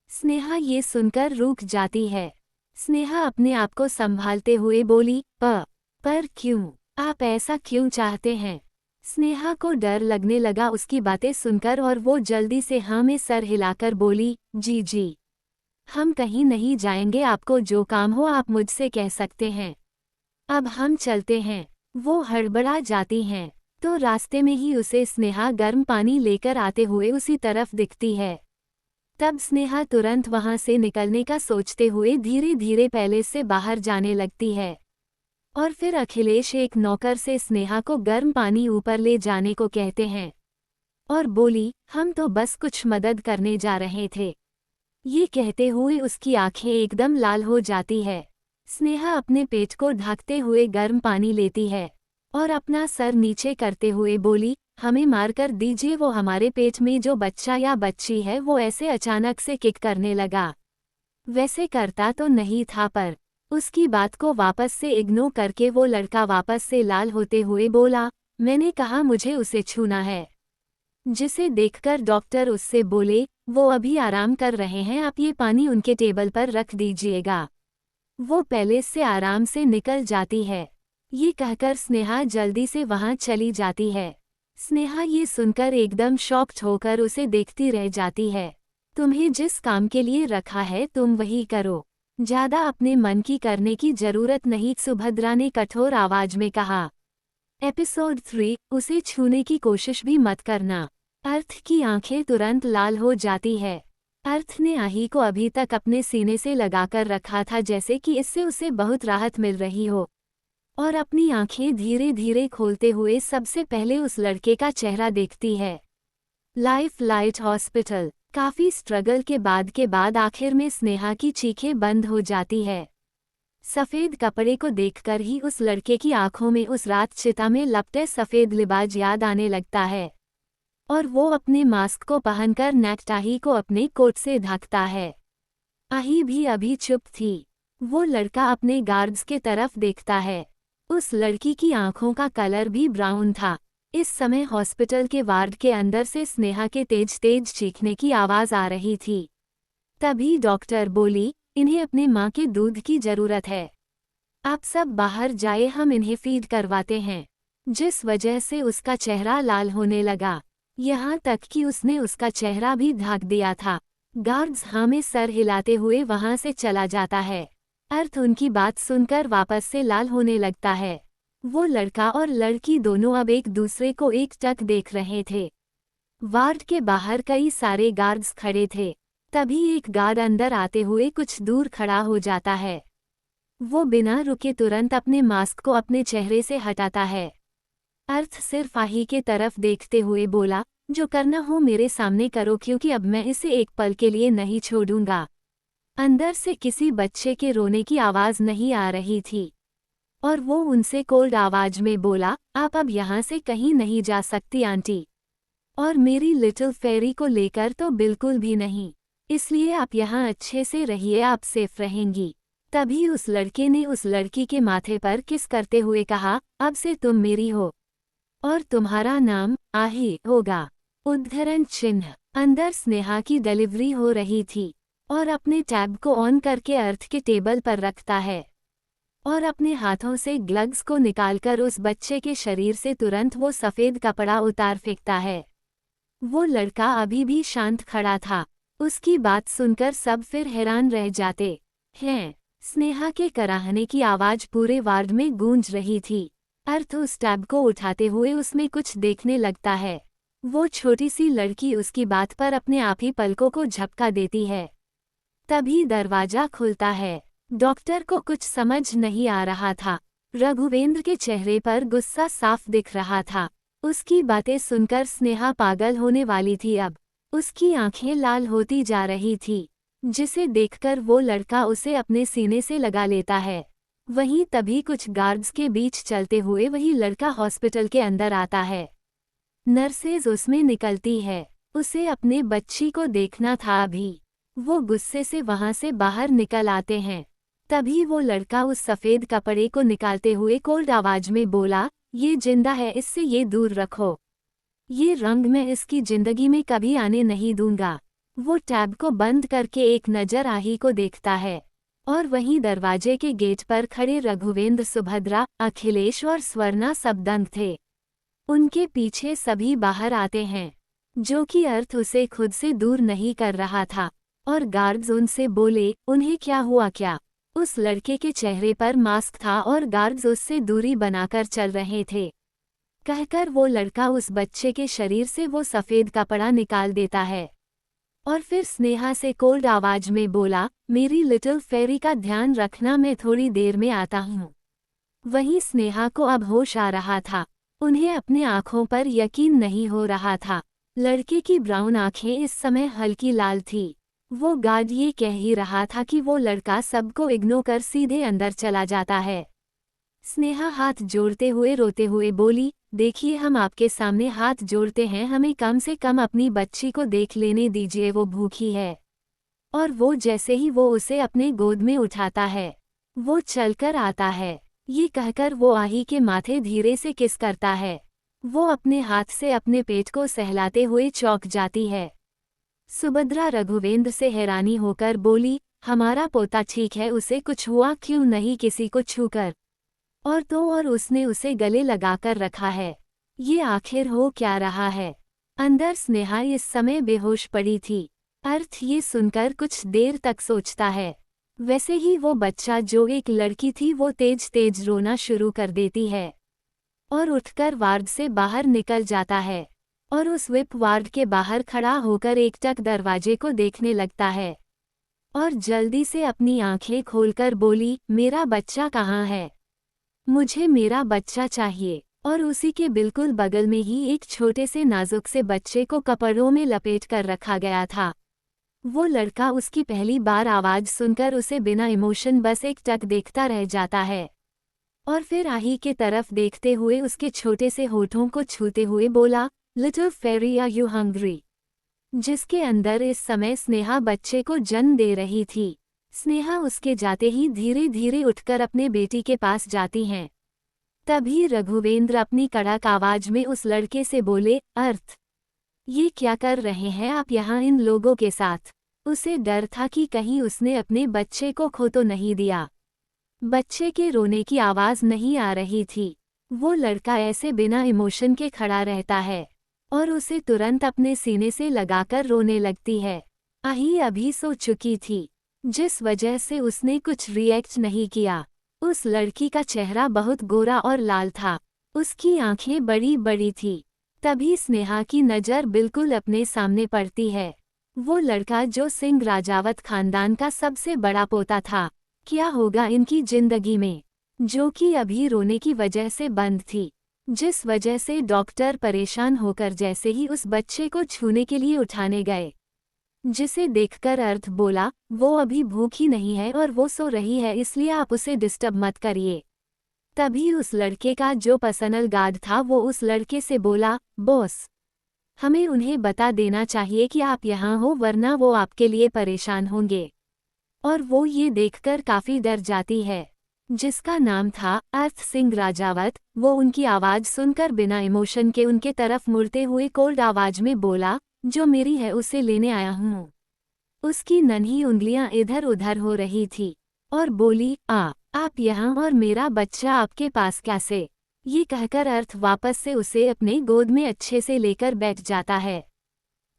स्नेहा ये सुनकर रुक जाती है। स्नेहा अपने आप को संभालते हुए बोली, पर क्यों, आप ऐसा क्यों चाहते हैं। स्नेहा को डर लगने लगा उसकी बातें सुनकर और वो जल्दी से हाँ में सर हिलाकर बोली, जी, हम कहीं नहीं जाएंगे, आपको जो काम हो आप मुझसे कह सकते हैं, अब हम चलते हैं। वो हड़बड़ा जाती हैं, तो रास्ते में ही उसे स्नेहा गर्म पानी लेकर आते हुए उसी तरफ दिखती है। तब स्नेहा तुरंत वहां से निकलने का सोचते हुए धीरे धीरे पैलेस से बाहर जाने लगती है। और फिर अखिलेश एक नौकर से स्नेहा को गर्म पानी ऊपर ले जाने को कहते हैं और बोली, हम तो बस कुछ मदद करने जा रहे थे। ये कहते हुए उसकी आंखें एकदम लाल हो जाती है। स्नेहा अपने पेट को ढकते हुए गर्म पानी लेती है और अपना सर नीचे करते हुए बोली, हमें मार कर दीजिए, वो हमारे पेट में जो बच्चा या बच्ची है वो ऐसे अचानक से किक करने लगा। वैसे करता तो नहीं था, पर उसकी बात को वापस से इग्नोर करके वो लड़का वापस से लाल होते हुए बोला, मैंने कहा मुझे उसे छूना है। जिसे देखकर डॉक्टर उससे बोले, वो अभी आराम कर रहे हैं, आप ये पानी उनके टेबल पर रख दीजिएगा। वो पैलेस से आराम से निकल जाती है। ये कहकर स्नेहा जल्दी से वहां चली जाती है। स्नेहा ये सुनकर एकदम शॉक्ड होकर उसे देखती रह जाती है। तुम्हें जिस काम के लिए रखा है तुम वही करो, ज्यादा अपने मन की करने की जरूरत नहीं, सुभद्रा ने कठोर आवाज में कहा। एपिसोड 3, उसे छूने की कोशिश भी मत करना। अर्थ की आंखें तुरंत लाल हो जाती है। अर्थ ने आही को अभी तक अपने सीने से लगाकर रखा था जैसे कि इससे उसे बहुत राहत मिल रही हो, और अपनी आंखें धीरे धीरे खोलते हुए सबसे पहले उस लड़के का चेहरा देखती है। Life light hospital. काफी स्ट्रगल के बाद आखिर में स्नेहा की चीखें बंद हो जाती है। सफेद कपड़े को देखकर ही उस लड़के की आंखों में उस रात चिता में लपटे सफेद लिबाज याद आने लगता है, और वो अपने मास्क को पहनकर नेकटाही को अपने कोट से ढकता है। आही भी अभी चुप थी। वो लड़का अपने गार्ड्स के तरफ देखता है। उस लड़की की आंखों का कलर भी ब्राउन था। इस समय हॉस्पिटल के वार्ड के अंदर से स्नेहा के तेज तेज चीखने की आवाज आ रही थी। तभी डॉक्टर बोली, इन्हें अपने माँ के दूध की जरूरत है, आप सब बाहर जाए, हम इन्हें फीड करवाते हैं। जिस वजह से उसका चेहरा लाल होने लगा, यहाँ तक कि उसने उसका चेहरा भी ढक दिया था। गार्ड्स हाँ में सर हिलाते हुए वहां से चला जाता है। अर्थ उनकी बात सुनकर वापस से लाल होने लगता है। वो लड़का और लड़की दोनों अब एक दूसरे को एकटक देख रहे थे। वार्ड के बाहर कई सारे गार्ड्स खड़े थे। तभी एक गार्ड अंदर आते हुए कुछ दूर खड़ा हो जाता है। वो बिना रुके तुरंत अपने मास्क को अपने चेहरे से हटाता है। अर्थ सिर्फ आही के तरफ देखते हुए बोला, जो करना हो मेरे सामने करो, क्योंकि अब मैं इसे एक पल के लिए नहीं छोड़ूंगा। अंदर से किसी बच्चे के रोने की आवाज नहीं आ रही थी, और वो उनसे कोल्ड आवाज में बोला, आप अब यहाँ से कहीं नहीं जा सकती आंटी। और मेरी लिटिल फेरी को लेकर तो बिल्कुल भी नहीं। इसलिए आप यहाँ अच्छे से रहिए, आप सेफ रहेंगी। तभी उस लड़के ने उस लड़की के माथे पर किस करते हुए कहा, अब से तुम मेरी हो और तुम्हारा नाम आही होगा। उद्धरण चिन्ह। अंदर स्नेहा की डिलीवरी हो रही थी और अपने टैब को ऑन करके अर्थ के टेबल पर रखता है और अपने हाथों से ग्लव्स को निकालकर उस बच्चे के शरीर से तुरंत वो सफ़ेद कपड़ा उतार फेंकता है। वो लड़का अभी भी शांत खड़ा था। उसकी बात सुनकर सब फिर हैरान रह जाते हैं। स्नेहा के कराहने की आवाज़ पूरे वार्ड में गूंज रही थी। अर्थ उस टैब को उठाते हुए उसमें कुछ देखने लगता है। वो छोटी सी लड़की उसकी बात पर अपने आप ही पलकों को झपका देती है। तभी दरवाजा खुलता है। डॉक्टर को कुछ समझ नहीं आ रहा था। रघुवेंद्र के चेहरे पर गुस्सा साफ दिख रहा था। उसकी बातें सुनकर स्नेहा पागल होने वाली थी। अब उसकी आंखें लाल होती जा रही थी, जिसे देखकर वो लड़का उसे अपने सीने से लगा लेता है। वहीं तभी कुछ गार्ड्स के बीच चलते हुए वही लड़का हॉस्पिटल के अंदर आता है। नर्सेज उसमें निकलती है। उसे अपने बच्ची को देखना था। अभी वो गुस्से से वहां से बाहर निकल आते हैं। तभी वो लड़का उस सफ़ेद कपड़े को निकालते हुए कोल्ड आवाज में बोला, ये जिंदा है, इससे ये दूर रखो। ये रंग मैं इसकी जिंदगी में कभी आने नहीं दूंगा। वो टैब को बंद करके एक नज़र आही को देखता है और वहीं दरवाजे के गेट पर खड़े रघुवेंद्र, सुभद्रा, अखिलेश और स्वर्णा सब दंग थे। उनके पीछे सभी बाहर आते हैं, जो कि अर्थ उसे खुद से दूर नहीं कर रहा था। और गार्ड्स उनसे बोले, उन्हें क्या हुआ क्या? उस लड़के के चेहरे पर मास्क था और गार्ड्स उससे दूरी बनाकर चल रहे थे। कहकर वो लड़का उस बच्चे के शरीर से वो सफ़ेद कपड़ा निकाल देता है और फिर स्नेहा से कोल्ड आवाज में बोला, मेरी लिटिल फेरी का ध्यान रखना, मैं थोड़ी देर में आता हूँ। वहीं स्नेहा को अब होश आ रहा था। उन्हें अपने आँखों पर यकीन नहीं हो रहा था। लड़के की ब्राउन आँखें इस समय हल्की लाल थी। वो गार्ड ये कह ही रहा था कि वो लड़का सबको इग्नोर कर सीधे अंदर चला जाता है। स्नेहा हाथ जोड़ते हुए रोते हुए बोली, देखिए, हम आपके सामने हाथ जोड़ते हैं, हमें कम से कम अपनी बच्ची को देख लेने दीजिए, वो भूखी है। और वो जैसे ही वो उसे अपने गोद में उठाता है, वो चलकर आता है। ये कहकर वो आही के माथे धीरे से किस करता है। वो अपने हाथ से अपने पेट को सहलाते हुए चौंक जाती है। सुभद्रा रघुवेंद्र से हैरानी होकर बोली, हमारा पोता ठीक है, उसे कुछ हुआ क्यों नहीं किसी को छूकर? और उसने उसे गले लगाकर रखा है। ये आखिर हो क्या रहा है? अंदर स्नेहा इस समय बेहोश पड़ी थी। अर्थ ये सुनकर कुछ देर तक सोचता है। वैसे ही वो बच्चा जो एक लड़की थी वो तेज तेज रोना शुरू कर देती है और उठकर वार्ड से बाहर निकल जाता है और उस विप वार्ड के बाहर खड़ा होकर एकटक दरवाजे को देखने लगता है और जल्दी से अपनी आंखें खोलकर बोली, मेरा बच्चा कहाँ है? मुझे मेरा बच्चा चाहिए। और उसी के बिल्कुल बगल में ही एक छोटे से नाजुक से बच्चे को कपड़ों में लपेट कर रखा गया था। वो लड़का उसकी पहली बार आवाज़ सुनकर उसे बिना इमोशन बस एक टक देखता रह जाता है और फिर आही के तरफ देखते हुए उसके छोटे से होठों को छूते हुए बोला, little fairy, are you hungry? जिसके अंदर इस समय स्नेहा बच्चे को जन्म दे रही थी। स्नेहा उसके जाते ही धीरे धीरे उठकर अपने बेटी के पास जाती हैं। तभी रघुवेंद्र अपनी कड़क आवाज में उस लड़के से बोले, अर्थ, ये क्या कर रहे हैं आप यहाँ इन लोगों के साथ? उसे डर था कि कहीं उसने अपने बच्चे को खो तो नहीं दिया। बच्चे के रोने की आवाज़ नहीं आ रही थी। वो लड़का ऐसे बिना इमोशन के खड़ा रहता है और उसे तुरंत अपने सीने से लगाकर रोने लगती है। आही अभी सो चुकी थी, जिस वजह से उसने कुछ रिएक्ट नहीं किया। उस लड़की का चेहरा बहुत गोरा और लाल था। उसकी आंखें बड़ी बड़ी थी। तभी स्नेहा की नज़र बिल्कुल अपने सामने पड़ती है। वो लड़का जो सिंह राजावत खानदान का सबसे बड़ा पोता था। क्या होगा इनकी जिंदगी में, जो कि अभी रोने की वजह से बंद थी, जिस वजह से डॉक्टर परेशान होकर जैसे ही उस बच्चे को छूने के लिए उठाने गए, जिसे देखकर अर्थ बोला, वो अभी भूखी नहीं है और वो सो रही है, इसलिए आप उसे डिस्टर्ब मत करिए। तभी उस लड़के का जो पर्सनल गार्ड था वो उस लड़के से बोला, बॉस, हमें उन्हें बता देना चाहिए कि आप यहाँ हो वरना वो आपके लिए परेशान होंगे। और वो ये देखकर काफी डर जाती है। जिसका नाम था अर्थ सिंह राजावत, वो उनकी आवाज सुनकर बिना इमोशन के उनके तरफ मुड़ते हुए कोल्ड आवाज में बोला, जो मेरी है उसे लेने आया हूँ। उसकी नन्ही उंगलियां इधर उधर हो रही थी और बोली, आप यहाँ और मेरा बच्चा आपके पास कैसे? ये कहकर अर्थ वापस से उसे अपने गोद में अच्छे से लेकर बैठ जाता है।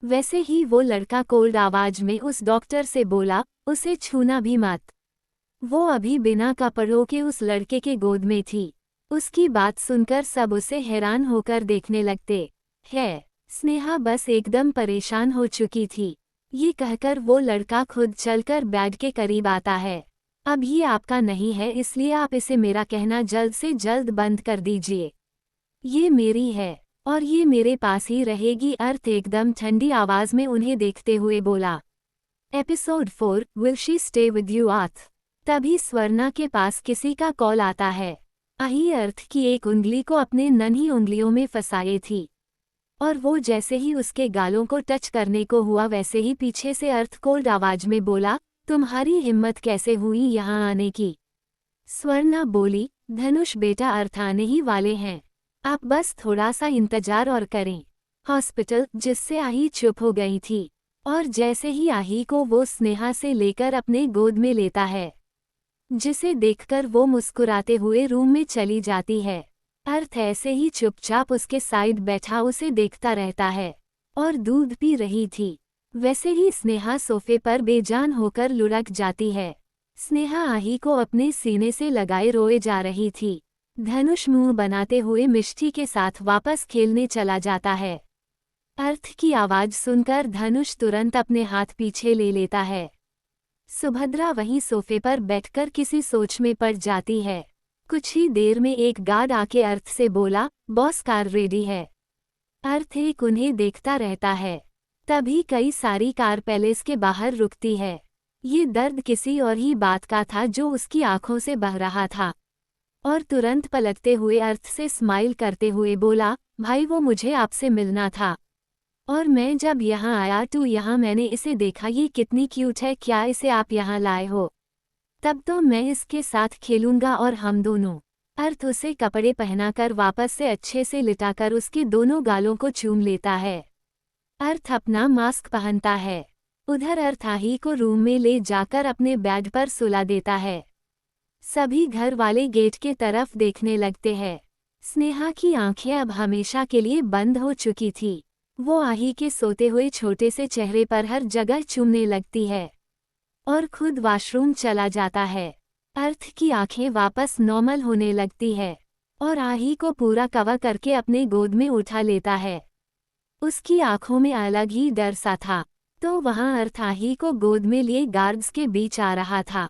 वैसे ही वो लड़का कोल्ड आवाज में उस डॉक्टर से बोला, उसे छूना भी मत। वो अभी बिना कपड़ों के उस लड़के के गोद में थी। उसकी बात सुनकर सब उसे हैरान होकर देखने लगते हैं। स्नेहा बस एकदम परेशान हो चुकी थी। ये कहकर वो लड़का खुद चलकर बेड के करीब आता है। अब ये आपका नहीं है, इसलिए आप इसे मेरा कहना जल्द से जल्द बंद कर दीजिए। ये मेरी है और ये मेरे पास ही रहेगी। अर्थ एकदम ठंडी आवाज में उन्हें देखते हुए बोला। Episode 4, will she stay with you earth? तभी स्वर्णा के पास किसी का कॉल आता है। आही अर्थ की एक उंगली को अपने नन्ही उंगलियों में फंसाई थी और वो जैसे ही उसके गालों को टच करने को हुआ वैसे ही पीछे से अर्थ कोल्ड आवाज में बोला, तुम्हारी हिम्मत कैसे हुई यहाँ आने की? स्वर्णा बोली, धनुष बेटा अर्थ आने ही वाले हैं, आप बस थोड़ा सा इंतजार और करें। हॉस्पिटल, जिससे आही चुप हो गई थी और जैसे ही आही को वो स्नेहा से लेकर अपने गोद में लेता है, जिसे देखकर वो मुस्कुराते हुए रूम में चली जाती है। अर्थ ऐसे ही चुपचाप उसके साइड बैठा उसे देखता रहता है और दूध पी रही थी। वैसे ही स्नेहा सोफे पर बेजान होकर लुढ़क जाती है। स्नेहा आही को अपने सीने से लगाए रोए जा रही थी। धनुष मुंह बनाते हुए मिष्टी के साथ वापस खेलने चला जाता है। अर्थ की आवाज सुनकर धनुष तुरंत अपने हाथ पीछे ले लेता है। सुभद्रा वहीं सोफे पर बैठकर किसी सोच में पड़ जाती है। कुछ ही देर में एक गार्ड आके अर्थ से बोला, बॉस कार रेडी है। अर्थ एक उन्हें देखता रहता है। तभी कई सारी कार पैलेस के बाहर रुकती है। ये दर्द किसी और ही बात का था जो उसकी आंखों से बह रहा था और तुरंत पलटते हुए अर्थ से स्माइल करते हुए बोला, भाई वो मुझे आपसे मिलना था और मैं जब यहाँ आया तो यहाँ मैंने इसे देखा, ये कितनी क्यूट है, क्या इसे आप यहाँ लाए हो? तब तो मैं इसके साथ खेलूंगा और हम दोनों। अर्थ उसे कपड़े पहनाकर वापस से अच्छे से लिटाकर उसके दोनों गालों को चूम लेता है। अर्थ अपना मास्क पहनता है। उधर अर्थ आही को रूम में ले जाकर अपने बेड पर सुला देता है। सभी घर वाले गेट के तरफ देखने लगते हैं। स्नेहा की आंखें अब हमेशा के लिए बंद हो चुकी थी। वो आही के सोते हुए छोटे से चेहरे पर हर जगह चूमने लगती है और खुद वॉशरूम चला जाता है। अर्थ की आंखें वापस नॉर्मल होने लगती है और आही को पूरा कवर करके अपने गोद में उठा लेता है। उसकी आंखों में अलग ही डर सा था। तो वहां अर्थ आही को गोद में लिए गार्ड्स के बीच आ रहा था।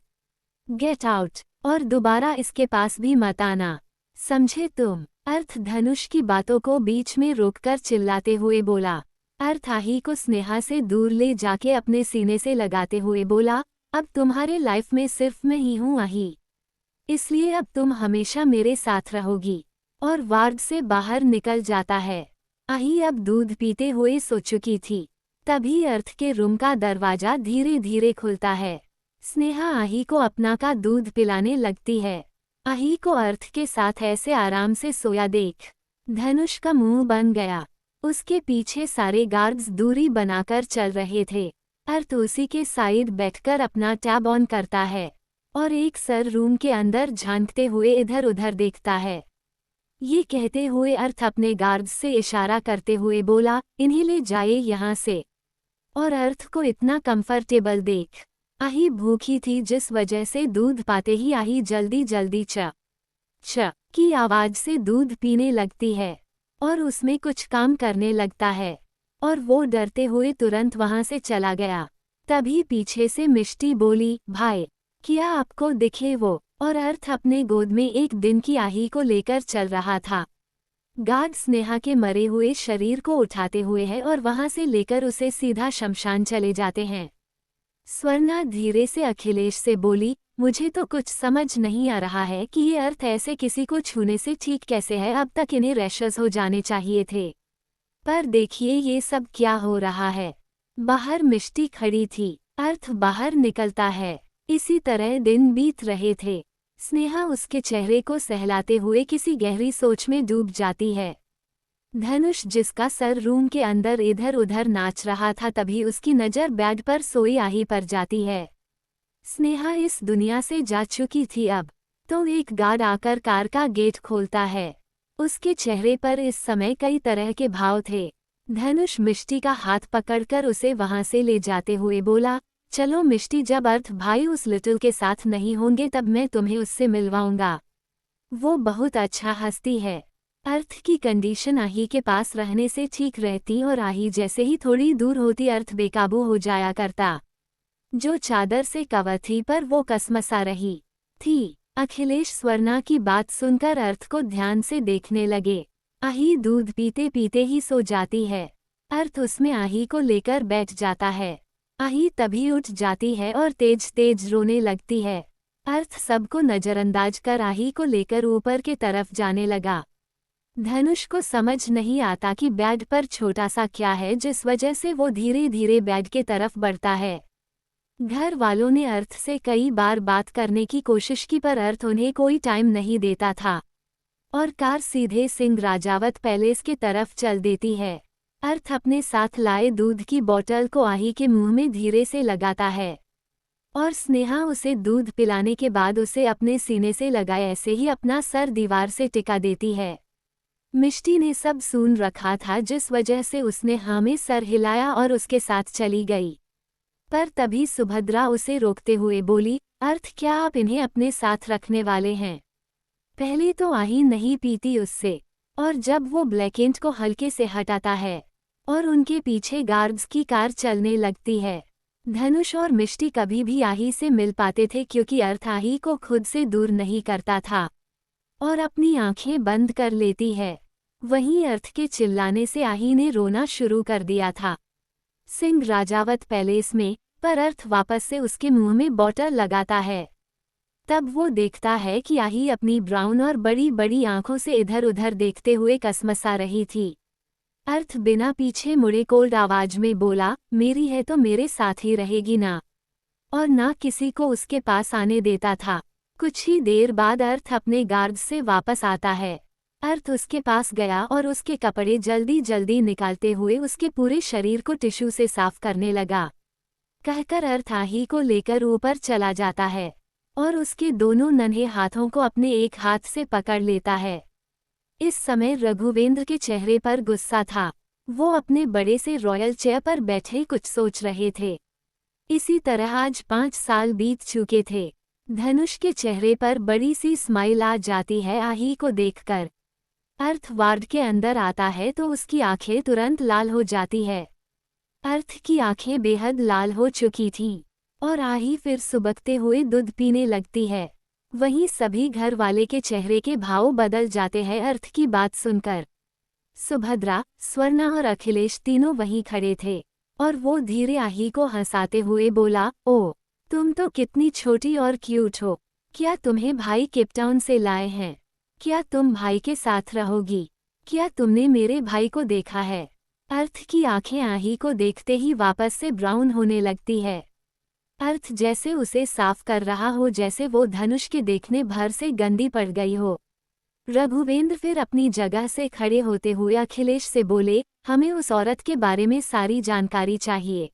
गेट आउट और दोबारा इसके पास भी मत आना, समझे तुम? अर्थ धनुष की बातों को बीच में रोककर चिल्लाते हुए बोला। अर्थ आही को स्नेहा से दूर ले जाके अपने सीने से लगाते हुए बोला, अब तुम्हारे लाइफ में सिर्फ मैं ही हूँ आही, इसलिए अब तुम हमेशा मेरे साथ रहोगी। और वार्ड से बाहर निकल जाता है। आही अब दूध पीते हुए सो चुकी थी। तभी अर्थ के रूम का दरवाजा धीरे धीरे खुलता है। स्नेहा आही को अपना का दूध पिलाने लगती है। आही को अर्थ के साथ ऐसे आराम से सोया देख धनुष का मुंह बन गया। उसके पीछे सारे गार्ड्स दूरी बनाकर चल रहे थे। अर्थ उसी के साइड बैठकर अपना टैब ऑन करता है और एक सर रूम के अंदर झांकते हुए इधर उधर देखता है। ये कहते हुए अर्थ अपने गार्ड्स से इशारा करते हुए बोला, इन्हें ले जाइए यहाँ से। और अर्थ को इतना कंफर्टेबल देख आही भूखी थी, जिस वजह से दूध पाते ही आही जल्दी जल्दी च की आवाज से दूध पीने लगती है और उसमें कुछ काम करने लगता है और वो डरते हुए तुरंत वहां से चला गया। तभी पीछे से मिष्टी बोली, भाई क्या आपको दिखे वो? और अर्थ अपने गोद में एक दिन की आही को लेकर चल रहा था। गार्ड स्नेहा के मरे हुए शरीर को उठाते हुए है और वहां से लेकर उसे सीधा शमशान चले जाते हैं। स्वर्णा धीरे से अखिलेश से बोली, मुझे तो कुछ समझ नहीं आ रहा है कि ये अर्थ ऐसे किसी को छूने से ठीक कैसे है। अब तक इन्हें रैशेस हो जाने चाहिए थे, पर देखिए ये सब क्या हो रहा है। बाहर मिष्टी खड़ी थी, अर्थ बाहर निकलता है। इसी तरह दिन बीत रहे थे। स्नेहा उसके चेहरे को सहलाते हुए किसी गहरी सोच में डूब जाती है। धनुष, जिसका सर रूम के अंदर इधर उधर नाच रहा था, तभी उसकी नज़र बेड पर सोई आही पर जाती है। स्नेहा इस दुनिया से जा चुकी थी अब। तो एक गार्ड आकर कार का गेट खोलता है। उसके चेहरे पर इस समय कई तरह के भाव थे। धनुष मिष्टी का हाथ पकड़कर उसे वहां से ले जाते हुए बोला, चलो मिष्टी, जब अर्थ भाई उस लिटिल के साथ नहीं होंगे तब मैं तुम्हें उससे मिलवाऊंगा। वो बहुत अच्छा हंसती है। अर्थ की कंडीशन आही के पास रहने से ठीक रहती और आही जैसे ही थोड़ी दूर होती अर्थ बेकाबू हो जाया करता। जो चादर से कवर थी पर वो कसमसा रही थी। अखिलेश स्वर्णा की बात सुनकर अर्थ को ध्यान से देखने लगे। आही दूध पीते पीते ही सो जाती है। अर्थ उसमें आही को लेकर बैठ जाता है। आही तभी उठ जाती है और तेज तेज रोने लगती है। अर्थ सबको नजरअंदाज कर आही को लेकर ऊपर के तरफ जाने लगा। धनुष को समझ नहीं आता कि बेड पर छोटा सा क्या है जिस वजह से वो धीरे धीरे बेड के तरफ बढ़ता है। घर वालों ने अर्थ से कई बार बात करने की कोशिश की पर अर्थ उन्हें कोई टाइम नहीं देता था और कार सीधे सिंह राजावत पैलेस के तरफ चल देती है। अर्थ अपने साथ लाए दूध की बोतल को आही के मुंह में धीरे से लगाता है और स्नेहा उसे दूध पिलाने के बाद उसे अपने सीने से लगाए ऐसे ही अपना सर दीवार से टिका देती है। मिष्टी ने सब सुन रखा था जिस वजह से उसने हाँ में सर हिलाया और उसके साथ चली गई। पर तभी सुभद्रा उसे रोकते हुए बोली, अर्थ, क्या आप इन्हें अपने साथ रखने वाले हैं? पहले तो आही नहीं पीती उससे, और जब वो ब्लैकेंट को हल्के से हटाता है और उनके पीछे गार्ड्स की कार चलने लगती है। धनुष और मिष्टी कभी भी आही से मिल पाते थे क्योंकि अर्थ आही को खुद से दूर नहीं करता था और अपनी आंखें बंद कर लेती है। वहीं अर्थ के चिल्लाने से आही ने रोना शुरू कर दिया था। सिंह राजावत पैलेस में, पर अर्थ वापस से उसके मुंह में बोतल लगाता है। तब वो देखता है कि आही अपनी ब्राउन और बड़ी बड़ी आंखों से इधर उधर देखते हुए कसमसा रही थी। अर्थ बिना पीछे मुड़े कोल्ड आवाज में बोला, मेरी है तो मेरे साथ ही रहेगी ना, और ना किसी को उसके पास आने देता था। कुछ ही देर बाद अर्थ अपने गार्ड से वापस आता है। अर्थ उसके पास गया और उसके कपड़े जल्दी जल्दी निकालते हुए उसके पूरे शरीर को टिश्यू से साफ करने लगा। कहकर अर्थ आही को लेकर ऊपर चला जाता है और उसके दोनों नन्हे हाथों को अपने एक हाथ से पकड़ लेता है। इस समय रघुवेंद्र के चेहरे पर गुस्सा था। वो अपने बड़े से रॉयल चेयर पर बैठे कुछ सोच रहे थे। इसी तरह आज 5 साल बीत चुके थे। धनुष के चेहरे पर बड़ी सी स्माइल आ जाती है आही को देखकर। अर्थ वार्ड के अंदर आता है तो उसकी आंखें तुरंत लाल हो जाती है। अर्थ की आंखें बेहद लाल हो चुकी थीं और आही फिर सुबकते हुए दूध पीने लगती है। वहीं सभी घर वाले के चेहरे के भाव बदल जाते हैं अर्थ की बात सुनकर। सुभद्रा, स्वर्णा और अखिलेश तीनों वहीं खड़े थे और वो धीरे आही को हंसाते हुए बोला, ओ, तुम तो कितनी छोटी और क्यूट हो। क्या तुम्हें भाई केपटाउन से लाए हैं? क्या तुम भाई के साथ रहोगी? क्या तुमने मेरे भाई को देखा है? अर्थ की आंखें आही को देखते ही वापस से ब्राउन होने लगती है। अर्थ जैसे उसे साफ कर रहा हो, जैसे वो धनुष के देखने भर से गंदी पड़ गई हो। रघुवेंद्र फिर अपनी जगह से खड़े होते हुए अखिलेश से बोले, हमें उस औरत के बारे में सारी जानकारी चाहिए।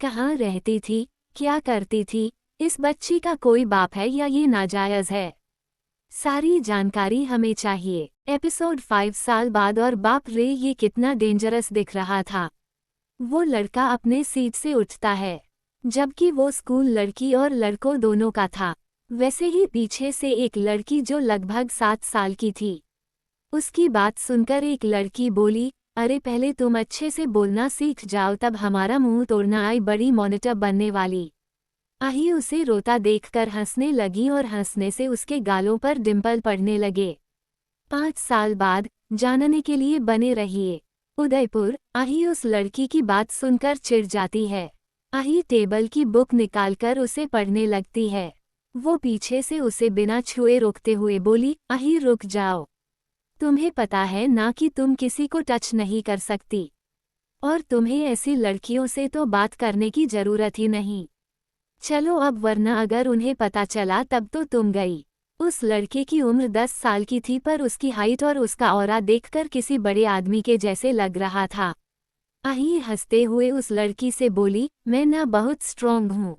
कहाँ रहती थी, क्या करती थी, इस बच्ची का कोई बाप है या ये नाजायज है? सारी जानकारी हमें चाहिए। एपिसोड 5 साल बाद और बाप रे, ये कितना डेंजरस दिख रहा था। वो लड़का अपने सीट से उठता है, जबकि वो स्कूल लड़की और लड़कों दोनों का था। वैसे ही पीछे से एक लड़की जो लगभग 7 साल की थी। उसकी बात सुनकर एक लड़की बोली, अरे पहले तुम अच्छे से बोलना सीख जाओ, तब हमारा मुंह तोड़ना आई बड़ी मॉनिटर बनने वाली। आही उसे रोता देखकर हंसने लगी और हंसने से उसके गालों पर डिंपल पड़ने लगे। 5 साल बाद जानने के लिए बने रहिए। उदयपुर। आही उस लड़की की बात सुनकर चिढ़ जाती है। आही टेबल की बुक निकालकर उसे पढ़ने लगती है। वो पीछे से उसे बिना छुए रोकते हुए बोली, अही रुक जाओ। तुम्हें पता है ना कि तुम किसी को टच नहीं कर सकती। और तुम्हें ऐसी लड़कियों से तो बात करने की जरूरत ही नहीं। चलो अब, वरना अगर उन्हें पता चला तब तो तुम गई। उस लड़के की उम्र 10 साल की थी, पर उसकी हाइट और उसका ऑरा देखकर किसी बड़े आदमी के जैसे लग रहा था। अही हंसते हुए उस लड़की से बोली, मैं ना बहुत स्ट्रॉन्ग हूँ,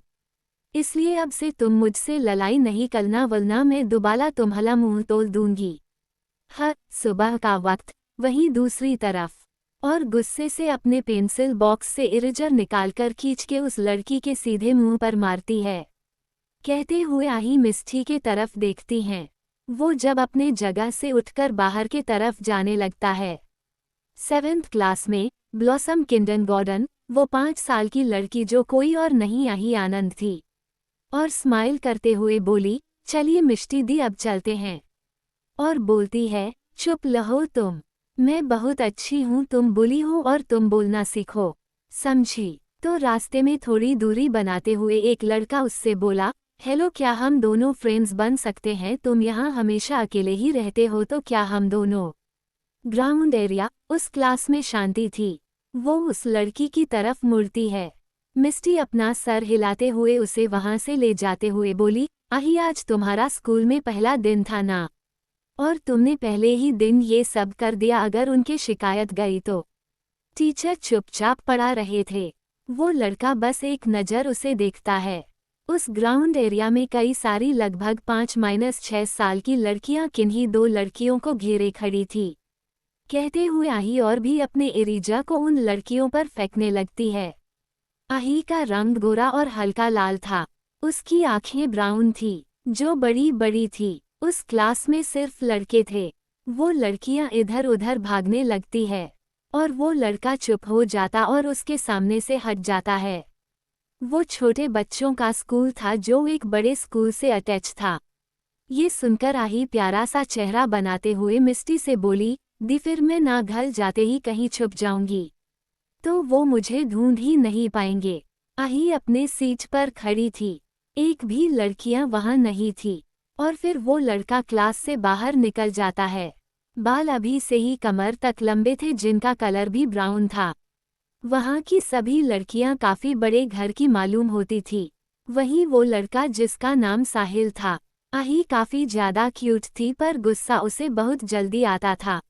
इसलिए अब से तुम मुझसे लड़ाई नहीं करना, वरना मैं दुबाला तुम्हारा मुंह तोड़ दूंगी। सुबह का वक्त, वहीं दूसरी तरफ, और गुस्से से अपने पेंसिल बॉक्स से इरेजर निकालकर खींच के उस लड़की के सीधे मुंह पर मारती है। कहते हुए आही मिस्टी के तरफ देखती हैं। वो जब अपने जगह से उठकर बाहर के तरफ जाने लगता है। 7th क्लास में ब्लॉसम किंडरगार्टन, वो 5 साल की लड़की जो कोई और नहीं आही आनंद थी, और स्माइल करते हुए बोली, चलिए मिष्टी दी अब चलते हैं। और बोलती है, चुप रहो तुम, मैं बहुत अच्छी हूँ, तुम बुली हो और तुम बोलना सीखो, समझी। तो रास्ते में थोड़ी दूरी बनाते हुए एक लड़का उससे बोला, हेलो, क्या हम दोनों फ्रेंड्स बन सकते हैं? तुम यहाँ हमेशा अकेले ही रहते हो, तो क्या हम दोनों। ग्राउंड एरिया, उस क्लास में शांति थी। वो उस लड़की की तरफ मुड़ती है। मिस्टी अपना सर हिलाते हुए उसे वहां से ले जाते हुए बोली, अही आज तुम्हारा स्कूल में पहला दिन था ना, और तुमने पहले ही दिन ये सब कर दिया। अगर उनके शिकायत गई तो। टीचर चुपचाप पढ़ा रहे थे। वो लड़का बस एक नज़र उसे देखता है। उस ग्राउंड एरिया में कई सारी लगभग 5-6 साल की लड़कियां किन्हीं 2 लड़कियों को घेरे खड़ी थी। कहते हुए आही और भी अपने इरेजर को उन लड़कियों पर फेंकने लगती है। आही का रंग गोरा और हल्का लाल था। उसकी आंखें ब्राउन थी, जो बड़ी बड़ी थी। उस क्लास में सिर्फ लड़के थे। वो लड़कियां इधर उधर भागने लगती है, और वो लड़का चुप हो जाता और उसके सामने से हट जाता है। वो छोटे बच्चों का स्कूल था जो एक बड़े स्कूल से अटैच था। ये सुनकर आही प्यारा सा चेहरा बनाते हुए मिस्टी से बोली, दी फिर मैं ना घर जाते ही कहीं छुप जाऊंगी, तो वो मुझे ढूंढ ही नहीं पाएंगे। आही अपने सीट पर खड़ी थी, एक भी लड़कियां वहां नहीं थी। और फिर वो लड़का क्लास से बाहर निकल जाता है। बाल अभी से ही कमर तक लंबे थे, जिनका कलर भी ब्राउन था। वहाँ की सभी लड़कियां काफी बड़े घर की मालूम होती थी। वहीं वो लड़का जिसका नाम साहिल था। आही काफी ज्यादा क्यूट थी, पर गुस्सा उसे बहुत जल्दी आता था।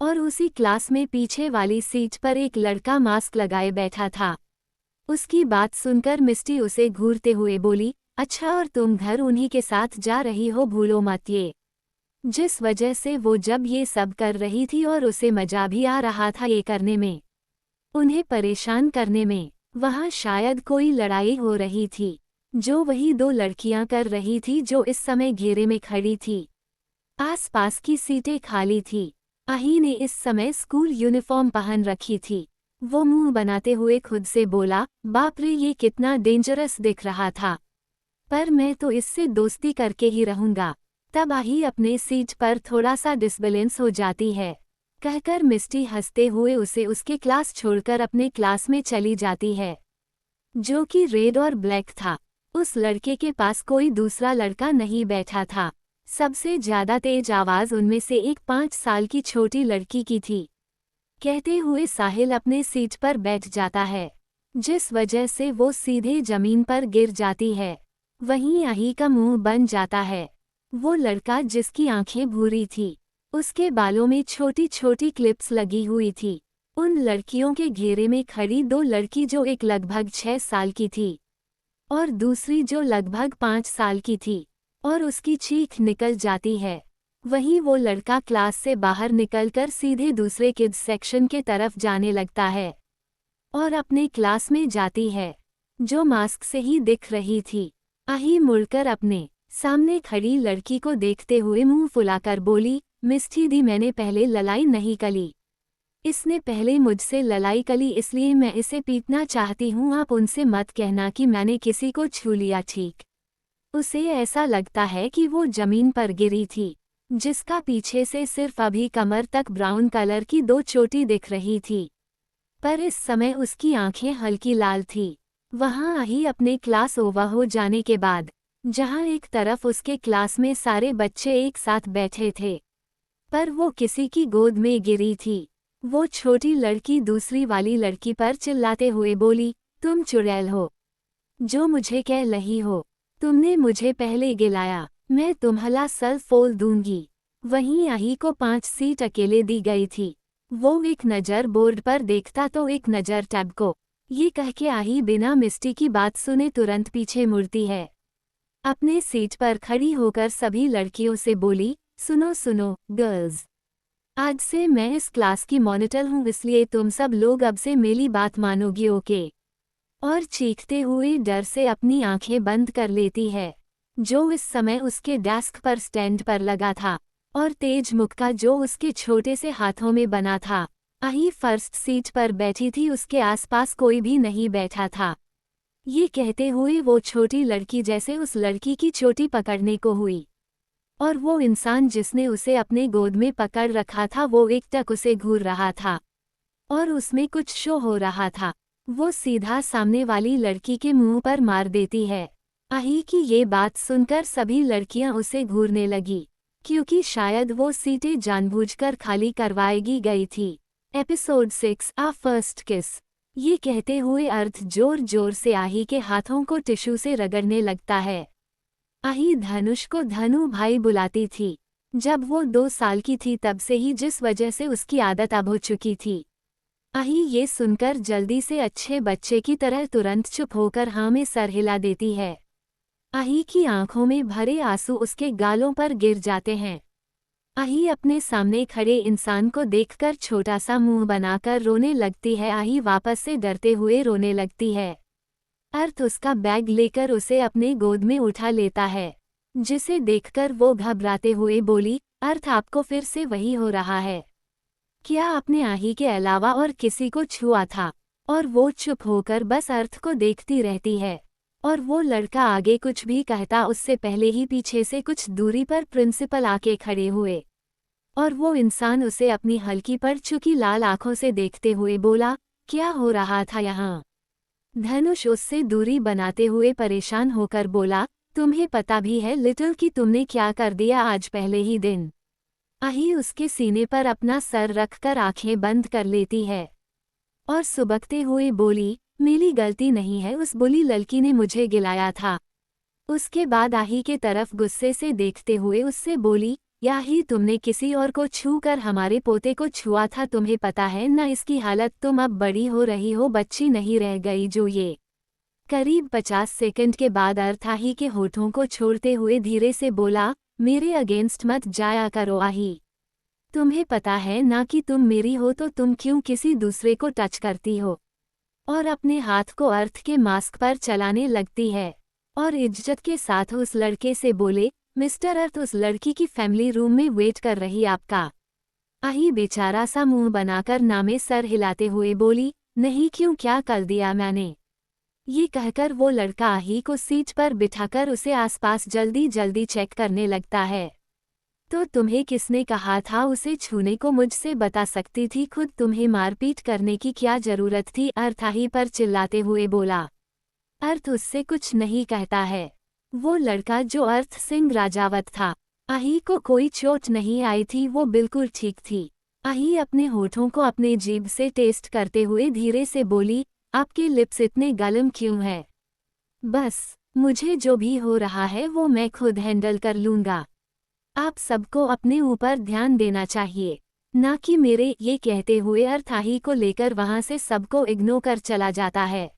और उसी क्लास में पीछे वाली सीट पर एक लड़का मास्क लगाए बैठा था। उसकी बात सुनकर मिस्टी उसे घूरते हुए बोली, अच्छा, और तुम घर उन्हीं के साथ जा रही हो, भूलो मत ये। जिस वजह से वो जब ये सब कर रही थी और उसे मजा भी आ रहा था ये करने में, उन्हें परेशान करने में। वहाँ शायद कोई लड़ाई हो रही थी, जो वही 2 लड़कियां कर रही थी जो इस समय घेरे में खड़ी थी। आसपास की सीटें खाली थी। आही ने इस समय स्कूल यूनिफॉर्म पहन रखी थी। वो मुंह बनाते हुए खुद से बोला, बाप रे, ये कितना डेंजरस दिख रहा था, पर मैं तो इससे दोस्ती करके ही रहूंगा। तब आही अपने सीट पर थोड़ा सा डिसबैलेंस हो जाती है, कहकर मिस्टी हंसते हुए उसे उसके क्लास छोड़कर अपने क्लास में चली जाती है, जो कि रेड और ब्लैक था। उस लड़के के पास कोई दूसरा लड़का नहीं बैठा था। सबसे ज्यादा तेज आवाज उनमें से एक 5 साल की छोटी लड़की की थी। कहते हुए साहिल अपने सीट पर बैठ जाता है, जिस वजह से वो सीधे जमीन पर गिर जाती है। वहीं आही का मुंह बन जाता है। वो लड़का जिसकी आंखें भूरी थी, उसके बालों में छोटी छोटी क्लिप्स लगी हुई थी। उन लड़कियों के घेरे में खड़ी 2 लड़की, जो एक लगभग 6 साल की थी और दूसरी जो लगभग 5 साल की थी, और उसकी चीख निकल जाती है। वहीं वो लड़का क्लास से बाहर निकलकर सीधे दूसरे किड्स सेक्शन के तरफ जाने लगता है, और अपने क्लास में जाती है, जो मास्क से ही दिख रही थी। आही मुड़कर अपने सामने खड़ी लड़की को देखते हुए मुंह फुलाकर बोली, मिस्टी दी, मैंने पहले लड़ाई नहीं कली, इसने पहले मुझसे लड़ाई कली, इसलिए मैं इसे पीटना चाहती हूँ। आप उनसे मत कहना कि मैंने किसी को छू लिया, ठीक? उसे ऐसा लगता है कि वो जमीन पर गिरी थी, जिसका पीछे से सिर्फ अभी कमर तक ब्राउन कलर की 2 चोटी दिख रही थी, पर इस समय उसकी आंखें हल्की लाल थी। वहाँ आही अपने क्लास ओवर हो जाने के बाद जहाँ एक तरफ उसके क्लास में सारे बच्चे एक साथ बैठे थे, पर वो किसी की गोद में गिरी थी। वो छोटी लड़की दूसरी वाली लड़की पर चिल्लाते हुए बोली, तुम चुड़ैल हो, जो मुझे कह रही हो? तुमने मुझे पहले गिलाया, मैं तुम्हारा सर फोड़ दूंगी। वहीं आही को 5 सीट अकेले दी गई थी। वो एक नज़र बोर्ड पर देखता तो एक नज़र टैब को। ये कह के आही बिना मिस्टी की बात सुने तुरंत पीछे मुड़ती है। अपने सीट पर खड़ी होकर सभी लड़कियों से बोली, सुनो सुनो गर्ल्स, आज से मैं इस क्लास की मॉनिटर हूँ, इसलिए तुम सब लोग अब से मेरी बात मानोगी, ओके? और चीखते हुए डर से अपनी आंखें बंद कर लेती है। जो इस समय उसके डेस्क पर स्टैंड पर लगा था और तेज मुक्का जो उसके छोटे से हाथों में बना था। आही फर्स्ट सीट पर बैठी थी, उसके आसपास कोई भी नहीं बैठा था। ये कहते हुए वो छोटी लड़की जैसे उस लड़की की चोटी पकड़ने को हुई, और वो इंसान जिसने उसे अपने गोद में पकड़ रखा था वो एकटक उसे घूर रहा था और उसमें कुछ शो हो रहा था। वो सीधा सामने वाली लड़की के मुंह पर मार देती है। आही की ये बात सुनकर सभी लड़कियां उसे घूरने लगी, क्योंकि शायद वो सीटें जानबूझकर खाली करवाएगी गई थी। एपिसोड 6 आ फर्स्ट किस। ये कहते हुए अर्थ जोर जोर से आही के हाथों को टिश्यू से रगड़ने लगता है। आही धनुष को धनु भाई बुलाती थी। जब वो 2 साल की थी तब से ही, जिस वजह से उसकी आदत अब हो चुकी थी। आही ये सुनकर जल्दी से अच्छे बच्चे की तरह तुरंत चुप होकर हाँ में सर हिला देती है। आही की आंखों में भरे आंसू उसके गालों पर गिर जाते हैं। आही अपने सामने खड़े इंसान को देखकर छोटा सा मुंह बनाकर रोने लगती है। आही वापस से डरते हुए रोने लगती है। अर्थ उसका बैग लेकर उसे अपने गोद में उठा लेता है, जिसे देखकर वो घबराते हुए बोली, अर्थ आपको फिर से वही हो रहा है क्या? आपने आही के अलावा और किसी को छुआ था? और वो चुप होकर बस अर्थ को देखती रहती है, और वो लड़का आगे कुछ भी कहता उससे पहले ही पीछे से कुछ दूरी पर प्रिंसिपल आके खड़े हुए, और वो इंसान उसे अपनी हल्की पर चुकी लाल आंखों से देखते हुए बोला, क्या हो रहा था यहाँ? धनुष उससे दूरी बनाते हुए परेशान होकर बोला, तुम्हें पता भी है लिटिल कि तुमने क्या कर दिया आज पहले ही दिन? आही उसके सीने पर अपना सर रखकर आंखें बंद कर लेती है और सुबकते हुए बोली, मेरी गलती नहीं है, उस बुली लड़की ने मुझे गिलाया था। उसके बाद आही के तरफ गुस्से से देखते हुए उससे बोली, या ही तुमने किसी और को छू कर हमारे पोते को छुआ था? तुम्हें पता है ना इसकी हालत? तुम अब बड़ी हो रही हो, बच्ची नहीं रह गई जो ये। करीब 50 सेकंड के बाद अर्थ आही के होठों को छोड़ते हुए धीरे से बोला, मेरे अगेंस्ट मत जाया करो आही। तुम्हें पता है ना कि तुम मेरी हो तो तुम क्यों किसी दूसरे को टच करती हो? और अपने हाथ को अर्थ के मास्क पर चलाने लगती है और इज्जत के साथ उस लड़के से बोले, मिस्टर अर्थ उस लड़की की फैमिली रूम में वेट कर रही आपका। आही बेचारा सा मुंह बनाकर नामे सर हिलाते हुए बोली, नहीं क्यों, क्या कर दिया मैंने? ये कहकर वो लड़का आही को सीट पर बिठाकर उसे आसपास जल्दी जल्दी चेक करने लगता है। तो तुम्हें किसने कहा था उसे छूने को? मुझसे बता सकती थी खुद, तुम्हें मारपीट करने की क्या जरूरत थी? अर्थ आही पर चिल्लाते हुए बोला। अर्थ उससे कुछ नहीं कहता है। वो लड़का जो अर्थ सिंह राजावत था, आही को कोई चोट नहीं आई थी, वो बिल्कुल ठीक थी। आही अपने होठों को अपने जीभ से टेस्ट करते हुए धीरे से बोली, आपके लिप्स इतने गरम क्यों है? बस, मुझे जो भी हो रहा है वो मैं खुद हैंडल कर लूँगा। आप सबको अपने ऊपर ध्यान देना चाहिए, ना कि मेरे। ये कहते हुए अर्थ आही को लेकर वहाँ से सबको इग्नोर कर चला जाता है।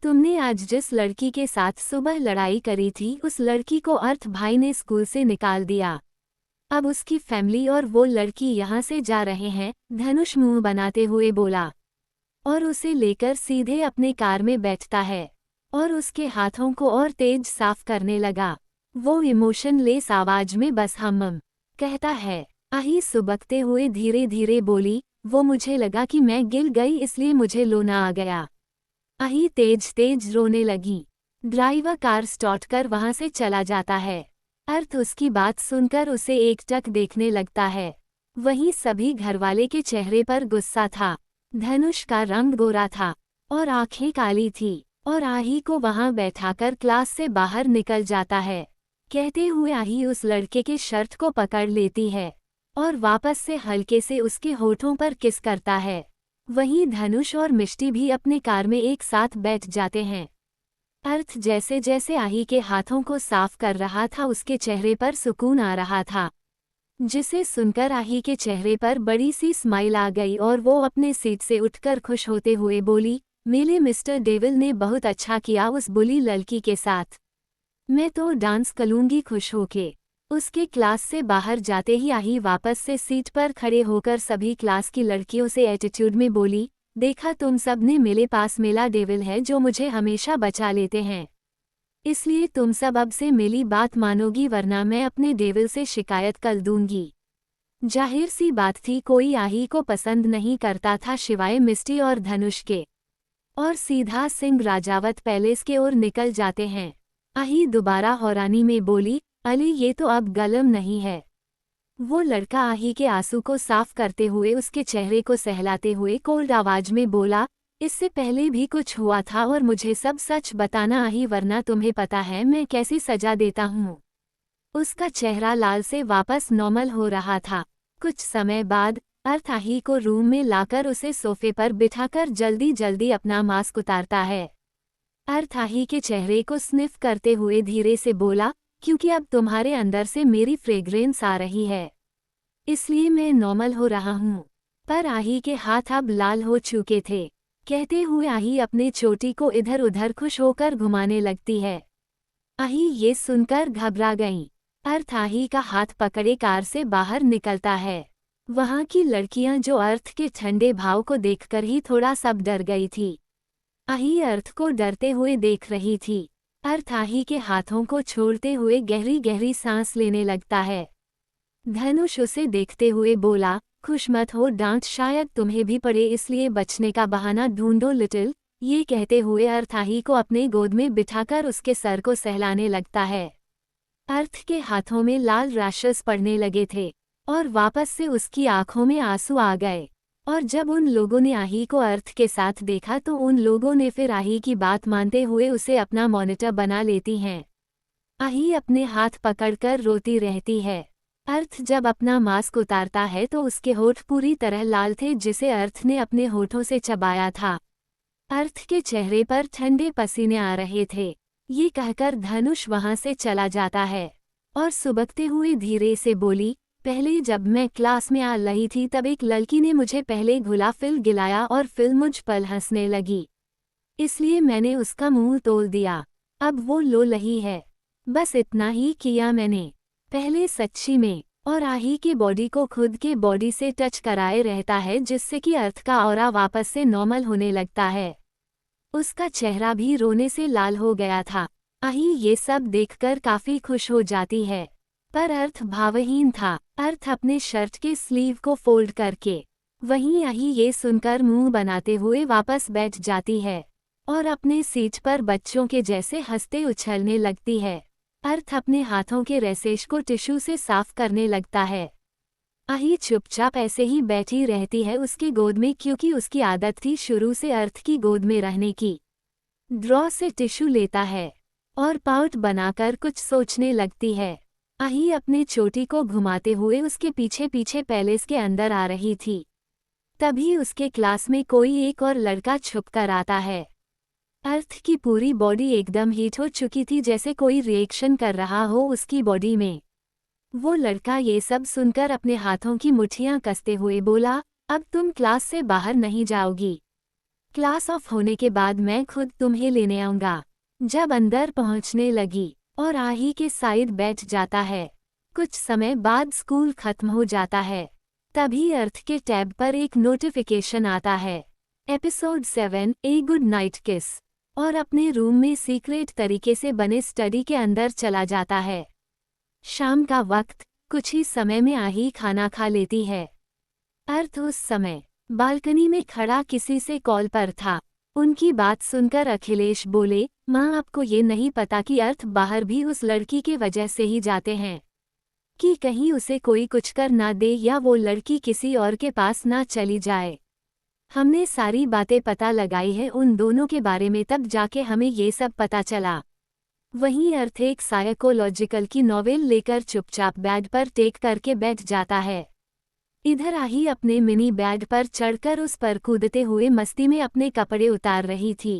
तुमने आज जिस लड़की के साथ सुबह लड़ाई करी थी उस लड़की को अर्थ भाई ने स्कूल से निकाल दिया। अब उसकी फैमिली और वो लड़की यहाँ से जा रहे हैं, धनुष मुंह बनाते हुए बोला, और उसे लेकर सीधे अपने कार में बैठता है और उसके हाथों को और तेज साफ करने लगा। वो इमोशनलेस आवाज में बस हम कहता है। आही सुबकते हुए धीरे धीरे बोली, वो मुझे लगा कि मैं गिर गई इसलिए मुझे रोना आ गया। आही तेज तेज रोने लगी। ड्राइवर कार स्टार्ट कर वहां से चला जाता है। अर्थ उसकी बात सुनकर उसे एकटक देखने लगता है। वहीं सभी घरवाले के चेहरे पर गुस्सा था। धनुष का रंग गोरा था और आंखें काली थी। और आही को वहां बैठाकर क्लास से बाहर निकल जाता है। कहते हुए आही उस लड़के के शर्ट को पकड़ लेती है और वापस से हल्के से उसके होठों पर किस करता है। वहीं धनुष और मिष्टी भी अपने कार में एक साथ बैठ जाते हैं। अर्थ जैसे जैसे आही के हाथों को साफ कर रहा था उसके चेहरे पर सुकून आ रहा था, जिसे सुनकर आही के चेहरे पर बड़ी सी स्माइल आ गई और वो अपने सीट से उठकर खुश होते हुए बोली, मेरे मिस्टर डेविल ने बहुत अच्छा किया उस बुली लड़की के साथ। मैं तो डांस करूंगी खुश होके। उसके क्लास से बाहर जाते ही आही वापस से सीट पर खड़े होकर सभी क्लास की लड़कियों से एटीट्यूड में बोली, देखा तुम सब ने मेरे पास मेरा डेविल है जो मुझे हमेशा बचा लेते हैं, इसलिए तुम सब अब से मेरी बात मानोगी वरना मैं अपने डेविल से शिकायत कर दूंगी। जाहिर सी बात थी कोई आही को पसंद नहीं करता था सिवाय मिस्टी और धनुष के। और सीधा सिंह राजावत पैलेस के ओर निकल जाते हैं। आही दोबारा हैरानी में बोली, अली ये तो अब गलम नहीं है। वो लड़का आही के आंसू को साफ करते हुए उसके चेहरे को सहलाते हुए कोल्ड आवाज में बोला, इससे पहले भी कुछ हुआ था और मुझे सब सच बताना आही वरना तुम्हें पता है मैं कैसी सजा देता हूँ। उसका चेहरा लाल से वापस नॉर्मल हो रहा था। कुछ समय बाद अर्थ आही को रूम में लाकर उसे सोफे पर बिठाकर जल्दी जल्दी अपना मास्क उतारता है। अर्थ आही के चेहरे को स्निफ करते हुए धीरे से बोला, क्योंकि अब तुम्हारे अंदर से मेरी फ्रेग्रेंस आ रही है, इसलिए मैं नॉर्मल हो रहा हूँ। पर आही के हाथ अब लाल हो चुके थे। कहते हुए आही अपने चोटी को इधर उधर खुश होकर घुमाने लगती है। आही ये सुनकर घबरा गईं। अर्थ आही का हाथ पकड़े कार से बाहर निकलता है। वहां की लड़कियां जो अर्थ के ठंडे भाव को देखकर ही थोड़ा सब डर गई थी। आही अर्थ को डरते हुए देख रही थी। अर्थ आही के हाथों को छोड़ते हुए गहरी गहरी सांस लेने लगता है। धनुष उसे देखते हुए बोला, खुश मत हो, डांट शायद तुम्हें भी पड़े इसलिए बचने का बहाना ढूंढो लिटिल। ये कहते हुए अर्थ आही को अपने गोद में बिठाकर उसके सर को सहलाने लगता है। अर्थ के हाथों में लाल रैशेस पड़ने लगे थे और वापस से उसकी आंखों में आंसू आ गए। और जब उन लोगों ने आही को अर्थ के साथ देखा तो उन लोगों ने फिर आही की बात मानते हुए उसे अपना मॉनिटर बना लेती हैं। आही अपने हाथ पकड़कर रोती रहती है। अर्थ जब अपना मास्क उतारता है तो उसके होठ पूरी तरह लाल थे जिसे अर्थ ने अपने होठों से चबाया था। अर्थ के चेहरे पर ठंडे पसीने आ रहे थे। ये कहकर धनुष वहां से चला जाता है और सुबकते हुए धीरे से बोली, पहले जब मैं क्लास में आ रही थी तब एक लड़की ने मुझे पहले घुला फिर गिलाया और फिर मुझ पर हंसने लगी, इसलिए मैंने उसका मुंह तोड़ दिया। अब वो लो लही है। बस इतना ही किया मैंने। पहले सच्ची में। और आही की बॉडी को खुद के बॉडी से टच कराए रहता है जिससे कि अर्थ का ऑरा वापस से नॉर्मल होने लगता है। उसका चेहरा भी रोने से लाल हो गया था। आही ये सब देखकर काफी खुश हो जाती है, पर अर्थ भावहीन था। अर्थ अपने शर्ट के स्लीव को फोल्ड करके, वहीं आही ये सुनकर मुंह बनाते हुए वापस बैठ जाती है और अपने सीट पर बच्चों के जैसे हंसते उछलने लगती है। अर्थ अपने हाथों के रैशेस को टिश्यू से साफ करने लगता है। आही चुपचाप ऐसे ही बैठी रहती है उसकी गोद में क्योंकि उसकी आदत थी शुरू से अर्थ की गोद में रहने की। ड्रॉ से टिश्यू लेता है और पाउट बनाकर कुछ सोचने लगती है। आही अपने चोटी को घुमाते हुए उसके पीछे पीछे पैलेस के अंदर आ रही थी। तभी उसके क्लास में कोई एक और लड़का छुपकर आता है। अर्थ की पूरी बॉडी एकदम हीट हो चुकी थी जैसे कोई रिएक्शन कर रहा हो उसकी बॉडी में। वो लड़का ये सब सुनकर अपने हाथों की मुट्ठियां कसते हुए बोला, अब तुम क्लास से बाहर नहीं जाओगी। क्लास ऑफ होने के बाद मैं खुद तुम्हें लेने आऊंगा। जब अंदर पहुंचने लगी और आही के साइड बैठ जाता है। कुछ समय बाद स्कूल खत्म हो जाता है। तभी अर्थ के टैब पर एक नोटिफिकेशन आता है, एपिसोड 7 ए गुड नाइट किस, और अपने रूम में सीक्रेट तरीके से बने स्टडी के अंदर चला जाता है। शाम का वक्त, कुछ ही समय में आही खाना खा लेती है। अर्थ उस समय बालकनी में खड़ा किसी से कॉल पर था। उनकी बात सुनकर अखिलेश बोले, माँ आपको ये नहीं पता कि अर्थ बाहर भी उस लड़की के वजह से ही जाते हैं, कि कहीं उसे कोई कुछ कर ना दे या वो लड़की किसी और के पास ना चली जाए। हमने सारी बातें पता लगाई है उन दोनों के बारे में, तब जाके हमें ये सब पता चला। वहीं अर्थ एक साइकोलॉजिकल की नॉवेल लेकर चुपचाप बेड पर टेक करके बैठ जाता है। इधर आही अपने मिनी बेड पर चढ़कर उस पर कूदते हुए मस्ती में अपने कपड़े उतार रही थी।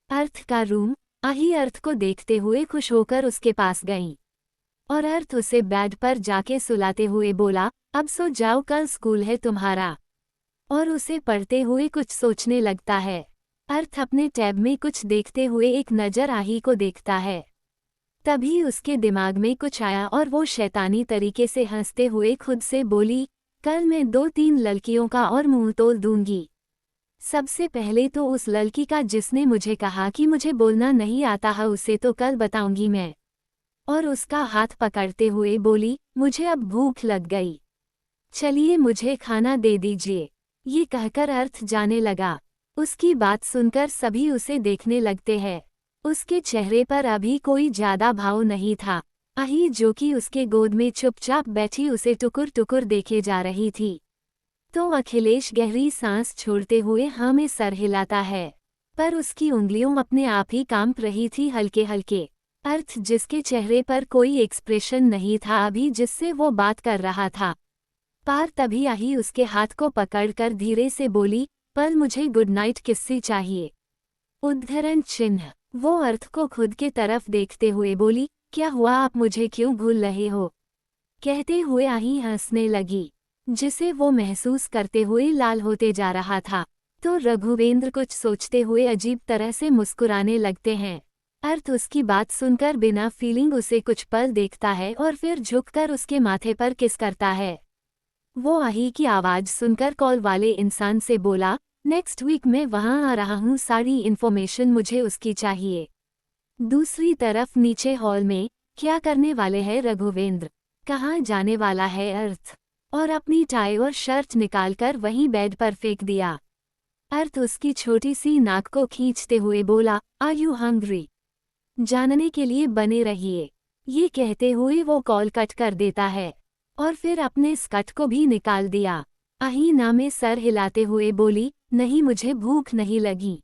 अर्थ का रूम। आही अर्थ को देखते हुए खुश होकर उसके पास गई और अर्थ उसे बेड पर जाके सुलाते हुए बोला, अब सो जाओ, कल स्कूल है तुम्हारा। और उसे पढ़ते हुए कुछ सोचने लगता है। अर्थ अपने टैब में कुछ देखते हुए एक नज़र आही को देखता है। तभी उसके दिमाग में कुछ आया और वो शैतानी तरीके से हंसते हुए खुद से बोली, कल मैं 2-3 लड़कियों का और मुंह तोड़ दूंगी। सबसे पहले तो उस लड़की का जिसने मुझे कहा कि मुझे बोलना नहीं आता है, उसे तो कल बताऊंगी मैं। और उसका हाथ पकड़ते हुए बोली, मुझे अब भूख लग गई, चलिए मुझे खाना दे दीजिए। ये कहकर अर्थ जाने लगा। उसकी बात सुनकर सभी उसे देखने लगते हैं। उसके चेहरे पर अभी कोई ज्यादा भाव नहीं था। आही जो कि उसके गोद में चुपचाप बैठी उसे टुकुर टुकुर देखे जा रही थी। तो अखिलेश गहरी सांस छोड़ते हुए हाँ में सर हिलाता है, पर उसकी उंगलियों अपने आप ही कांप रही थी हल्के हल्के। अर्थ जिसके चेहरे पर कोई एक्सप्रेशन नहीं था अभी जिससे वो बात कर रहा था, पार तभी आही उसके हाथ को पकड़कर धीरे से बोली, पर मुझे गुड नाइट किस्सी चाहिए। उद्धरण चिन्ह। वो अर्थ को खुद के तरफ देखते हुए बोली, क्या हुआ, आप मुझे क्यों भूल रहे हो? कहते हुए आही हंसने लगी, जिसे वो महसूस करते हुए लाल होते जा रहा था। तो रघुवेंद्र कुछ सोचते हुए अजीब तरह से मुस्कुराने लगते हैं। अर्थ उसकी बात सुनकर बिना फीलिंग उसे कुछ पल देखता है और फिर झुककर उसके माथे पर किस करता है। वो आही की आवाज़ सुनकर कॉल वाले इंसान से बोला, नेक्स्ट वीक मैं वहाँ आ रहा हूँ, सारी इन्फॉर्मेशन मुझे उसकी चाहिए। दूसरी तरफ नीचे हॉल में क्या करने वाले हैं रघुवेंद्र, कहाँ जाने वाला है अर्थ? और अपनी टाई और शर्ट निकालकर वहीं बेड पर फेंक दिया। अर्थ उसकी छोटी सी नाक को खींचते हुए बोला, आर यू हंग्री? जानने के लिए बने रहिए। ये कहते हुए वो कॉल कट कर देता है और फिर अपने स्कर्ट को भी निकाल दिया। अहीना में सर हिलाते हुए बोली, नहीं मुझे भूख नहीं लगी।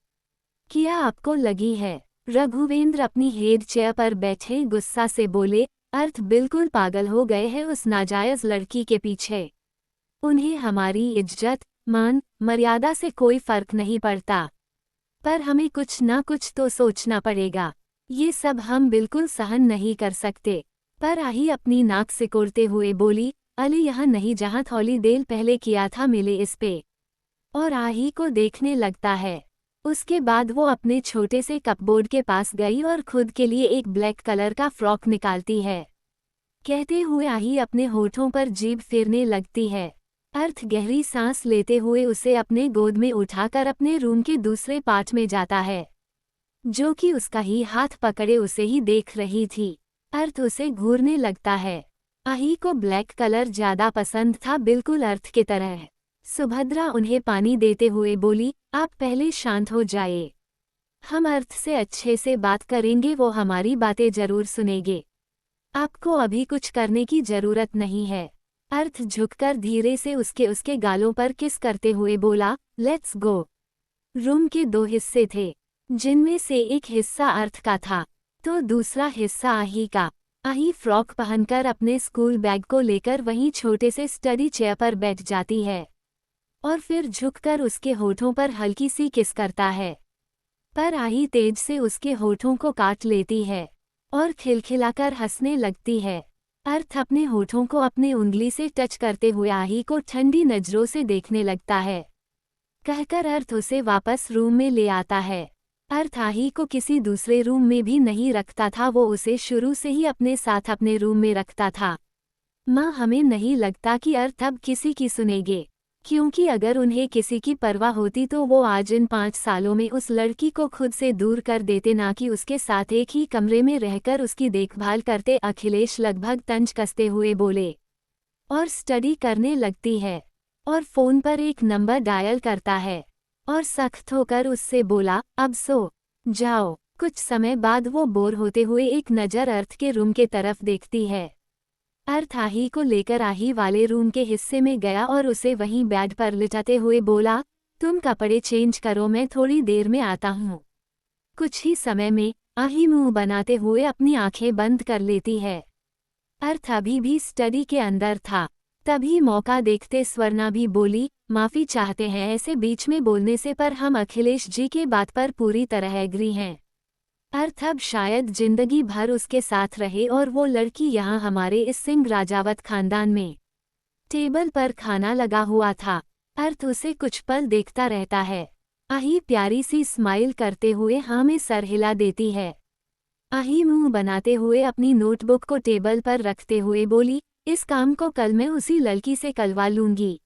क्या आपको लगी है? रघुवेंद्र अपनी हेड चेयर पर बैठे गुस्सा से बोले, अर्थ बिल्कुल पागल हो गए हैं उस नाजायज लड़की के पीछे। उन्हें हमारी इज्जत, मान, मर्यादा से कोई फर्क नहीं पड़ता, पर हमें कुछ ना कुछ तो सोचना पड़ेगा। ये सब हम बिल्कुल सहन नहीं कर सकते। पर आही अपनी नाक सिकोड़ते हुए बोली, अली यहाँ नहीं जहाँ थोड़ी देर पहले किया था मिले इस पे। और आही को देखने लगता है। उसके बाद वो अपने छोटे से कपबोर्ड के पास गई और खुद के लिए एक ब्लैक कलर का फ्रॉक निकालती है। कहते हुए आही अपने होठों पर जीभ फेरने लगती है। अर्थ गहरी सांस लेते हुए उसे अपने गोद में उठाकर अपने रूम के दूसरे पार्ट में जाता है, जो कि उसका ही हाथ पकड़े उसे ही देख रही थी। अर्थ उसे घूरने लगता है। आही को ब्लैक कलर ज्यादा पसंद था, बिल्कुल अर्थ की तरह। सुभद्रा उन्हें पानी देते हुए बोली, आप पहले शांत हो जाए, हम अर्थ से अच्छे से बात करेंगे, वो हमारी बातें जरूर सुनेंगे। आपको अभी कुछ करने की जरूरत नहीं है। अर्थ झुककर धीरे से उसके गालों पर किस करते हुए बोला, लेट्स गो। रूम के 2 हिस्से थे, जिनमें से एक हिस्सा अर्थ का था तो दूसरा हिस्सा आही का। आही फ्रॉक पहनकर अपने स्कूल बैग को लेकर वहीं छोटे से स्टडी चेयर पर बैठ जाती है और फिर झुककर उसके होठों पर हल्की सी किस करता है। पर आही तेज से उसके होठों को काट लेती है और खिलखिलाकर हंसने लगती है। अर्थ अपने होठों को अपने उंगली से टच करते हुए आही को ठंडी नजरों से देखने लगता है। कहकर अर्थ उसे वापस रूम में ले आता है। अर्थ आही को किसी दूसरे रूम में भी नहीं रखता था, वो उसे शुरू से ही अपने साथ अपने रूम में रखता था। माँ, हमें नहीं लगता कि अर्थ अब किसी की सुनेंगे, क्योंकि अगर उन्हें किसी की परवाह होती तो वो आज इन 5 सालों में उस लड़की को खुद से दूर कर देते, ना कि उसके साथ एक ही कमरे में रहकर उसकी देखभाल करते। अखिलेश लगभग तंज कसते हुए बोले और स्टडी करने लगती है और फ़ोन पर एक नंबर डायल करता है और सख्त होकर उससे बोला, अब सो जाओ। कुछ समय बाद वो बोर होते हुए एक नज़र अर्थ के रूम के तरफ देखती है। अर्थ आही को लेकर आही वाले रूम के हिस्से में गया और उसे वहीं बेड पर लिटाते हुए बोला, तुम कपड़े चेंज करो, मैं थोड़ी देर में आता हूँ। कुछ ही समय में आही मुंह बनाते हुए अपनी आंखें बंद कर लेती है। अर्थ अभी भी स्टडी के अंदर था। तभी मौका देखते स्वर्णा भी बोली, माफी चाहते हैं ऐसे बीच में बोलने से, पर हम अखिलेश जी के बात पर पूरी तरह एग्री हैं। अर्थ अब शायद जिंदगी भर उसके साथ रहे और वो लड़की यहाँ हमारे इस सिंह राजावत खानदान में। टेबल पर खाना लगा हुआ था। अर्थ उसे कुछ पल देखता रहता है। आही प्यारी सी स्माइल करते हुए हाँ में सर हिला देती है। आही मुंह बनाते हुए अपनी नोटबुक को टेबल पर रखते हुए बोली, इस काम को कल मैं उसी लड़की से करवा लूंगी।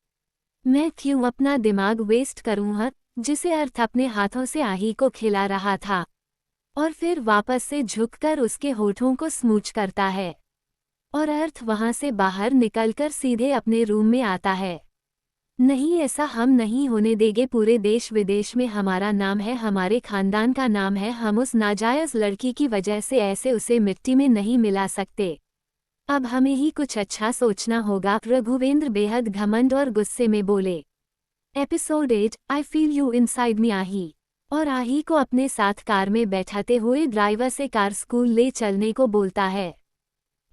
मैं क्यों अपना दिमाग वेस्ट करूँ, जिसे अर्थ अपने हाथों से आही को खिला रहा था और फिर वापस से झुककर उसके होठों को स्मूच करता है। और अर्थ वहां से बाहर निकलकर सीधे अपने रूम में आता है। नहीं, ऐसा हम नहीं होने देंगे। पूरे देश विदेश में हमारा नाम है, हमारे खानदान का नाम है। हम उस नाजायज लड़की की वजह से ऐसे उसे मिट्टी में नहीं मिला सकते। अब हमें ही कुछ अच्छा सोचना होगा। रघुवेंद्र बेहद घमंड और गुस्से में बोले। Episode 8 I feel you inside me आही। और आही को अपने साथ कार में बैठाते हुए ड्राइवर से कार स्कूल ले चलने को बोलता है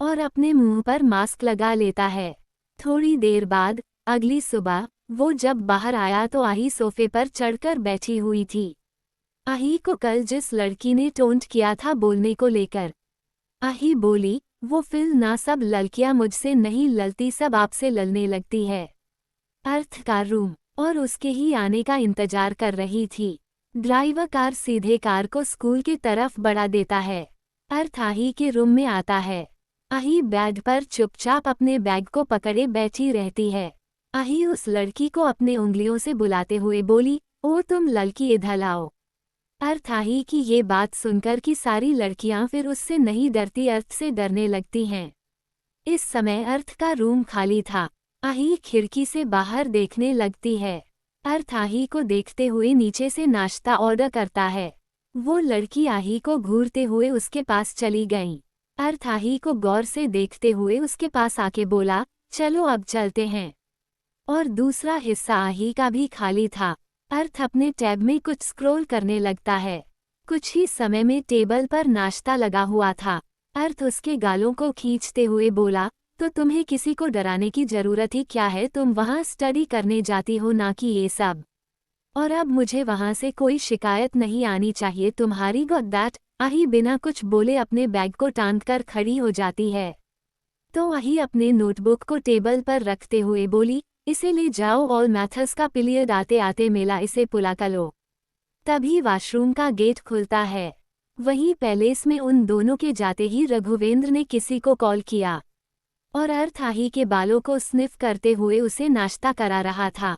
और अपने मुंह पर मास्क लगा लेता है। थोड़ी देर बाद अगली सुबह वो जब बाहर आया तो आही सोफे पर चढ़कर बैठी हुई थी। आही को कल जिस लड़की ने टोंट किया था बोलने को लेकर, आही बोली, वो फिल ना, सब लड़कियां मुझसे नहीं ललती, सब आपसे ललने लगती है। अर्थ का रूम और उसके ही आने का इंतजार कर रही थी। ड्राइवर कार सीधे कार को स्कूल की तरफ बढ़ा देता है। अर्थ आही के रूम में आता है। आही बेड पर चुपचाप अपने बैग को पकड़े बैठी रहती है। आही उस लड़की को अपने उंगलियों से बुलाते हुए बोली, ओ तुम लड़की इधर आओ। अर्थ आही की ये बात सुनकर कि सारी लड़कियां फिर उससे नहीं डरती, अर्थ से डरने लगती हैं। इस समय अर्थ का रूम खाली था। आही खिड़की से बाहर देखने लगती है। अर्थ आही को देखते हुए नीचे से नाश्ता ऑर्डर करता है। वो लड़की आही को घूरते हुए उसके पास चली गई। अर्थ आही को गौर से देखते हुए उसके पास आके बोला, चलो अब चलते हैं। और दूसरा हिस्सा आही का भी खाली था। अर्थ अपने टैब में कुछ स्क्रॉल करने लगता है। कुछ ही समय में टेबल पर नाश्ता लगा हुआ था। अर्थ उसके गालों को खींचते हुए बोला, तो तुम्हें किसी को डराने की जरूरत ही क्या है, तुम वहाँ स्टडी करने जाती हो, ना कि ये सब। और अब मुझे वहाँ से कोई शिकायत नहीं आनी चाहिए तुम्हारी। Got that. आही बिना कुछ बोले अपने बैग को टांगकर खड़ी हो जाती है। तो आही अपने नोटबुक को टेबल पर रखते हुए बोली, इसे ले जाओ, ऑल मैथर्स का पीरियड आते आते मेला, इसे पुला करो। तभी वॉशरूम का गेट खुलता है। वहीं पैलेस में उन दोनों के जाते ही रघुवेंद्र ने किसी को कॉल किया और अर्थ आही के बालों को स्निफ करते हुए उसे नाश्ता करा रहा था।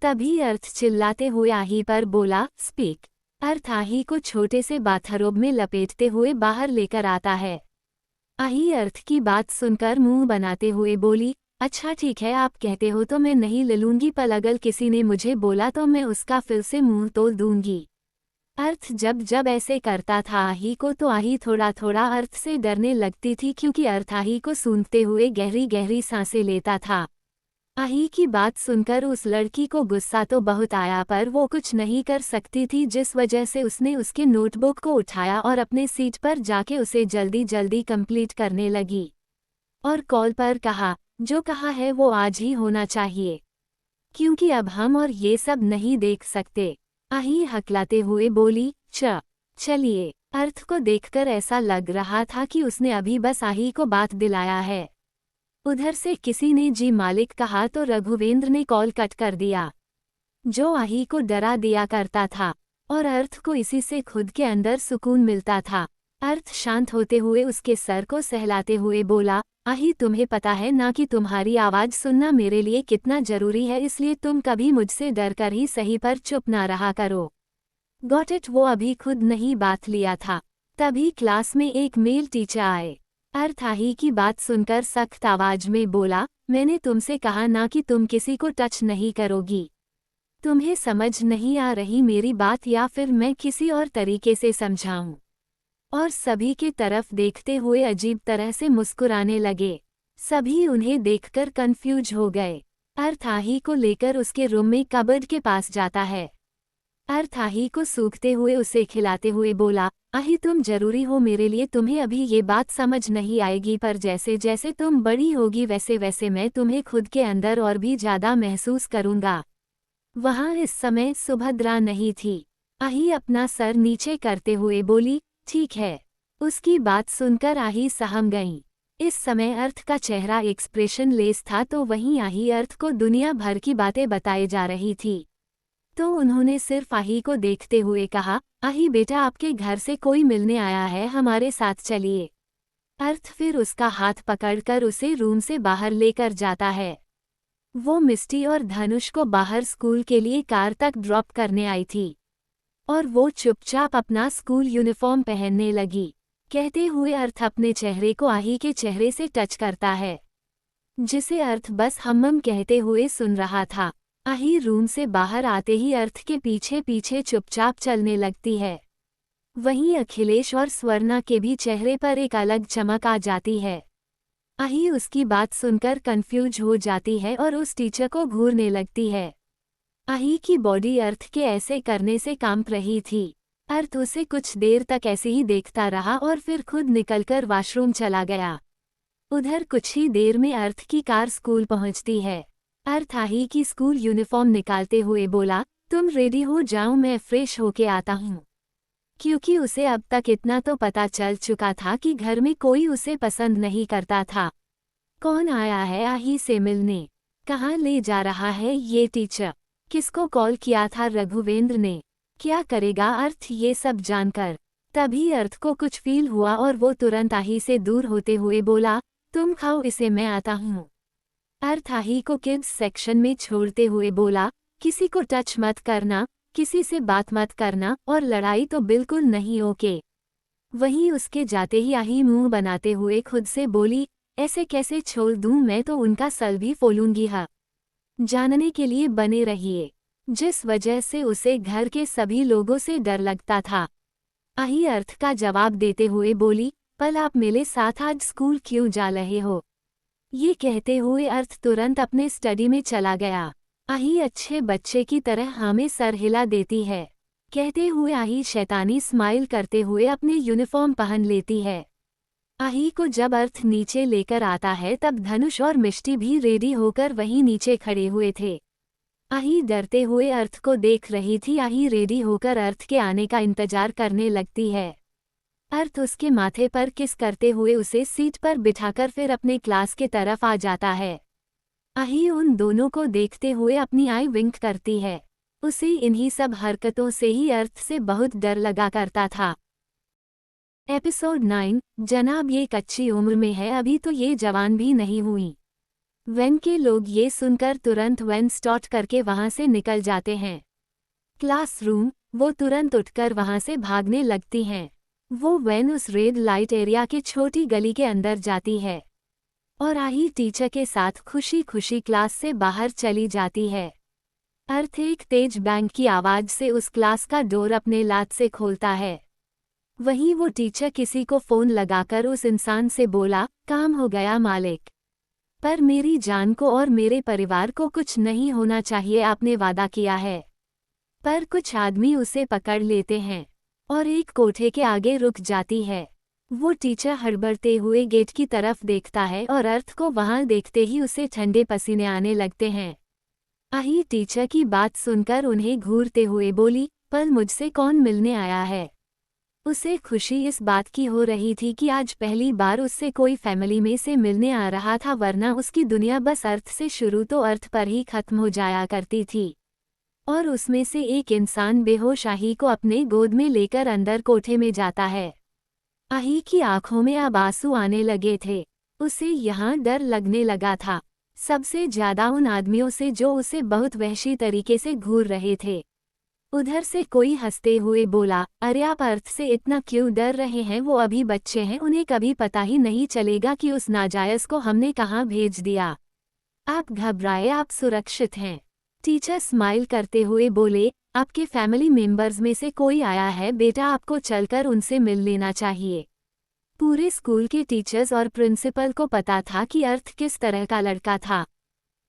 तभी अर्थ चिल्लाते हुए आही पर बोला, स्पीक। अर्थ आही को छोटे से बाथरोब में लपेटते हुए बाहर लेकर आता है। आही अर्थ की बात सुनकर मुंह बनाते हुए बोली, अच्छा ठीक है, आप कहते हो तो मैं नहीं ले लूंगी, पर अगर किसी ने मुझे बोला तो मैं उसका फिर से मुंह तोड़ दूंगी। अर्थ जब जब ऐसे करता था आही को, तो आही थोड़ा थोड़ा अर्थ से डरने लगती थी, क्योंकि अर्थ आही को सूंघते हुए गहरी गहरी सांसें लेता था। आही की बात सुनकर उस लड़की को गुस्सा तो बहुत आया, पर वो कुछ नहीं कर सकती थी, जिस वजह से उसने उसके नोटबुक को उठाया और अपने सीट पर जाके उसे जल्दी जल्दी कंप्लीट करने लगी और कॉल पर कहा, जो कहा है वो आज ही होना चाहिए, क्योंकि अब हम और ये सब नहीं देख सकते। आही हकलाते हुए बोली, चलिए। अर्थ को देखकर ऐसा लग रहा था कि उसने अभी बस आही को बात दिलाया है। उधर से किसी ने जी मालिक कहा तो रघुवेंद्र ने कॉल कट कर दिया, जो आही को डरा दिया करता था और अर्थ को इसी से खुद के अंदर सुकून मिलता था। अर्थ शांत होते हुए उसके सर को सहलाते हुए बोला, आही तुम्हें पता है ना कि तुम्हारी आवाज़ सुनना मेरे लिए कितना जरूरी है, इसलिए तुम कभी मुझसे डर कर ही सही पर चुप ना रहा करो। Got it. वो अभी खुद नहीं बात लिया था। तभी क्लास में एक मेल टीचर आए। अर्थ आही की बात सुनकर सख्त आवाज में बोला, मैंने तुमसे कहा ना कि तुम किसी को टच नहीं करोगी। तुम्हें समझ नहीं आ रही मेरी बात, या फिर मैं किसी और तरीके से समझाऊं? और सभी की तरफ देखते हुए अजीब तरह से मुस्कुराने लगे। सभी उन्हें देखकर कंफ्यूज हो गए। अर्थ आही को लेकर उसके रूम में कबर्ड के पास जाता है। अर्थ आही को सूखते हुए उसे खिलाते हुए बोला, आही तुम जरूरी हो मेरे लिए, तुम्हें अभी ये बात समझ नहीं आएगी, पर जैसे जैसे तुम बड़ी होगी वैसे वैसे मैं तुम्हें खुद के अंदर और भी ज्यादा महसूस करूंगा। वहां इस समय सुभद्रा नहीं थी। आही अपना सर नीचे करते हुए बोली, ठीक है। उसकी बात सुनकर आही सहम गईं। इस समय अर्थ का चेहरा एक्सप्रेशन लेस था, तो वहीं आही अर्थ को दुनिया भर की बातें बताई जा रही थी। तो उन्होंने सिर्फ आही को देखते हुए कहा, आही बेटा आपके घर से कोई मिलने आया है, हमारे साथ चलिए। अर्थ फिर उसका हाथ पकड़कर उसे रूम से बाहर लेकर जाता है। वो मिस्टी और धनुष को बाहर स्कूल के लिए कार तक ड्रॉप करने आई थी और वो चुपचाप अपना स्कूल यूनिफॉर्म पहनने लगी। कहते हुए अर्थ अपने चेहरे को आही के चेहरे से टच करता है, जिसे अर्थ बस हम्म कहते हुए सुन रहा था। आही रूम से बाहर आते ही अर्थ के पीछे पीछे चुपचाप चलने लगती है। वहीं अखिलेश और स्वर्णा के भी चेहरे पर एक अलग चमक आ जाती है। आही उसकी बात सुनकर कंफ्यूज हो जाती है और उस टीचर को घूरने लगती है। आही की बॉडी अर्थ के ऐसे करने से कांप रही थी। अर्थ उसे कुछ देर तक ऐसे ही देखता रहा और फिर खुद निकलकर वॉशरूम चला गया। उधर कुछ ही देर में अर्थ की कार स्कूल पहुंचती है। अर्थ आही की स्कूल यूनिफॉर्म निकालते हुए बोला, तुम रेडी हो जाओ, मैं फ्रेश होके आता हूँ। क्योंकि उसे अब तक इतना तो पता चल चुका था कि घर में कोई उसे पसंद नहीं करता था। कौन आया है आही से मिलने? कहाँ ले जा रहा है ये टीचर? किसको कॉल किया था रघुवेंद्र ने? क्या करेगा अर्थ ये सब जानकर? तभी अर्थ को कुछ फील हुआ और वो तुरंत आही से दूर होते हुए बोला, तुम खाओ इसे, मैं आता हूँ। अर्थ आही को किड्स सेक्शन में छोड़ते हुए बोला, किसी को टच मत करना, किसी से बात मत करना और लड़ाई तो बिल्कुल नहीं, ओके। वहीं उसके जाते ही आही मुंह बनाते हुए खुद से बोली, ऐसे कैसे छोड़ दूं, मैं तो उनका सर भी फोलूंगी। हाँ, जानने के लिए बने रहिए। जिस वजह से उसे घर के सभी लोगों से डर लगता था। आही अर्थ का जवाब देते हुए बोली, पल आप मेरे साथ आज स्कूल क्यों जा रहे हो? ये कहते हुए अर्थ तुरंत अपने स्टडी में चला गया। आही अच्छे बच्चे की तरह हाँ में सर हिला देती है। कहते हुए आही शैतानी स्माइल करते हुए अपने यूनिफॉर्म पहन लेती है। आही को जब अर्थ नीचे लेकर आता है तब धनुष और मिष्टी भी रेडी होकर वहीं नीचे खड़े हुए थे। आही डरते हुए अर्थ को देख रही थी। आही रेडी होकर अर्थ के आने का इंतजार करने लगती है। अर्थ उसके माथे पर किस करते हुए उसे सीट पर बिठाकर फिर अपने क्लास के तरफ आ जाता है। आही उन दोनों को देखते हुए अपनी आई विंक करती है। उसे इन्हीं सब हरकतों से ही अर्थ से बहुत डर लगा करता था। एपिसोड 9, जनाब ये कच्ची उम्र में है, अभी तो ये जवान भी नहीं हुई। वैन के लोग ये सुनकर तुरंत वैन स्टार्ट करके वहां से निकल जाते हैं। क्लासरूम, वो तुरंत उठकर वहां से भागने लगती हैं। वो वैन उस रेड लाइट एरिया की छोटी गली के अंदर जाती है और आही टीचर के साथ खुशी खुशी क्लास से बाहर चली जाती है। अर्थ एक तेज बैंग की आवाज से उस क्लास का डोर अपने लात से खोलता है। वहीं वो टीचर किसी को फोन लगाकर उस इंसान से बोला, काम हो गया मालिक, पर मेरी जान को और मेरे परिवार को कुछ नहीं होना चाहिए, आपने वादा किया है। पर कुछ आदमी उसे पकड़ लेते हैं और एक कोठे के आगे रुक जाती है। वो टीचर हड़बड़ते हुए गेट की तरफ देखता है और अर्थ को वहां देखते ही उसे ठंडे पसीने आने लगते हैं। आही टीचर की बात सुनकर उन्हें घूरते हुए बोली, पर मुझसे कौन मिलने आया है? उसे खुशी इस बात की हो रही थी कि आज पहली बार उससे कोई फैमिली में से मिलने आ रहा था, वरना उसकी दुनिया बस अर्थ से शुरू तो अर्थ पर ही खत्म हो जाया करती थी। और उसमें से एक इंसान बेहोश आही को अपने गोद में लेकर अंदर कोठे में जाता है। आही की आंखों में अब आंसू आने लगे थे। उसे यहाँ डर लगने लगा था, सबसे ज्यादा उन आदमियों से जो उसे बहुत वहशी तरीके से घूर रहे थे। उधर से कोई हंसते हुए बोला, अरे आप अर्थ से इतना क्यों डर रहे हैं? वो अभी बच्चे हैं, उन्हें कभी पता ही नहीं चलेगा कि उस नाजायज को हमने कहाँ भेज दिया। आप घबराए, आप सुरक्षित हैं। टीचर स्माइल करते हुए बोले, आपके फैमिली मेंबर्स में से कोई आया है बेटा, आपको चलकर उनसे मिल लेना चाहिए। पूरे स्कूल के टीचर्स और प्रिंसिपल को पता था कि अर्थ किस तरह का लड़का था।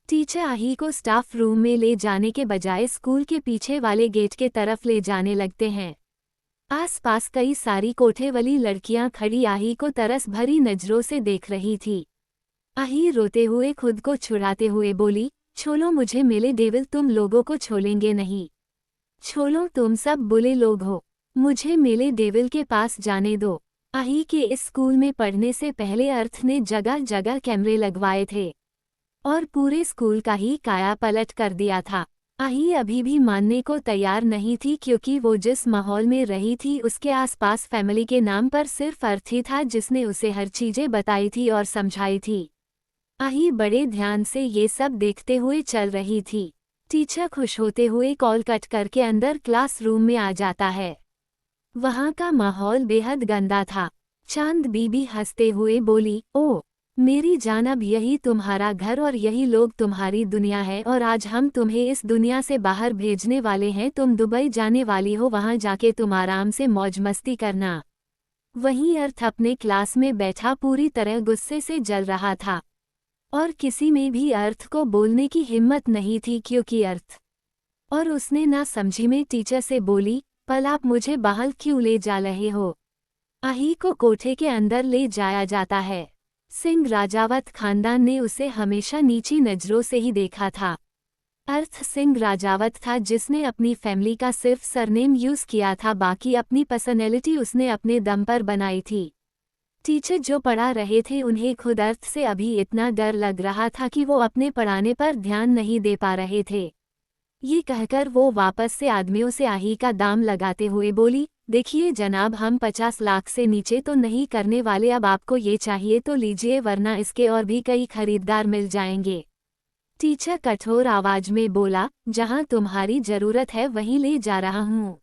टीचर आही को स्टाफ रूम में ले जाने के बजाय स्कूल के पीछे वाले गेट के तरफ ले जाने लगते हैं। आसपास कई सारी कोठे वाली लड़कियां खड़ी आही को तरस भरी नजरों से देख रही थी। आही रोते हुए खुद को छुड़ाते हुए बोली, छोड़ो मुझे मेरे डेविल, तुम लोगों को छोड़ेंगे नहीं। छोड़ो, तुम सब बुरे लोग हो, मुझे मेरे डेविल के पास जाने दो। आही के इस स्कूल में पढ़ने से पहले अर्थ ने जगह जगह कैमरे लगवाए थे और पूरे स्कूल का ही काया पलट कर दिया था। आही अभी भी मानने को तैयार नहीं थी, क्योंकि वो जिस माहौल में रही थी उसके आसपास फैमिली के नाम पर सिर्फ अर्थ ही था जिसने उसे हर चीजें बताई थी और समझाई थी। आही बड़े ध्यान से ये सब देखते हुए चल रही थी। टीचर खुश होते हुए कॉल कट करके अंदर क्लासरूम में आ जाता है। वहाँ का माहौल बेहद गंदा था। चांद बीबी हंसते हुए बोली, ओ मेरी जान, अब यही तुम्हारा घर और यही लोग तुम्हारी दुनिया है, और आज हम तुम्हें इस दुनिया से बाहर भेजने वाले हैं। तुम दुबई जाने वाली हो, वहाँ जाके तुम आराम से मौज मस्ती करना। वहीं अर्थ अपने क्लास में बैठा पूरी तरह गुस्से से जल रहा था और किसी में भी अर्थ को बोलने की हिम्मत नहीं थी, क्योंकि अर्थ और उसने ना समझी में टीचर से बोली, पल आप मुझे बाहर क्यों ले जा रहे हो? आही को कोठे के अंदर ले जाया जाता है। सिंह राजावत खानदान ने उसे हमेशा नीची नजरों से ही देखा था। अर्थ सिंह राजावत था जिसने अपनी फैमिली का सिर्फ सरनेम यूज किया था, बाकी अपनी पर्सनैलिटी उसने अपने दम पर बनाई थी। टीचर जो पढ़ा रहे थे उन्हें खुद अर्थ से अभी इतना डर लग रहा था कि वो अपने पढ़ाने पर ध्यान नहीं दे पा रहे थे। ये कहकर वो वापस से आदमियों से आही का दाम लगाते हुए बोली, देखिए जनाब, हम 50 लाख से नीचे तो नहीं करने वाले। अब आपको ये चाहिए तो लीजिए, वरना इसके और भी कई खरीदार मिल जाएंगे। टीचर कठोर आवाज में बोला, जहां तुम्हारी जरूरत है वहीं ले जा रहा हूं,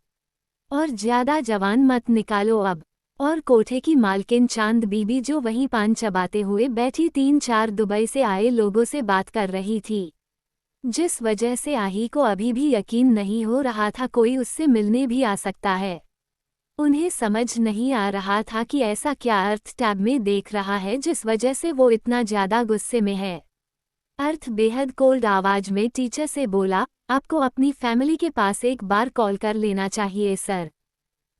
और ज्यादा जवान मत निकालो अब। और कोठे की मालकिन चांद बीबी जो वहीं पान चबाते हुए बैठी 3-4 दुबई से आए लोगों से बात कर रही थी, जिस वजह से आही को अभी भी यकीन नहीं हो रहा था कोई उससे मिलने भी आ सकता है। उन्हें समझ नहीं आ रहा था कि ऐसा क्या अर्थ टैब में देख रहा है जिस वजह से वो इतना ज्यादा गुस्से में है। अर्थ बेहद कोल्ड आवाज में टीचर से बोला, आपको अपनी फैमिली के पास एक बार कॉल कर लेना चाहिए सर।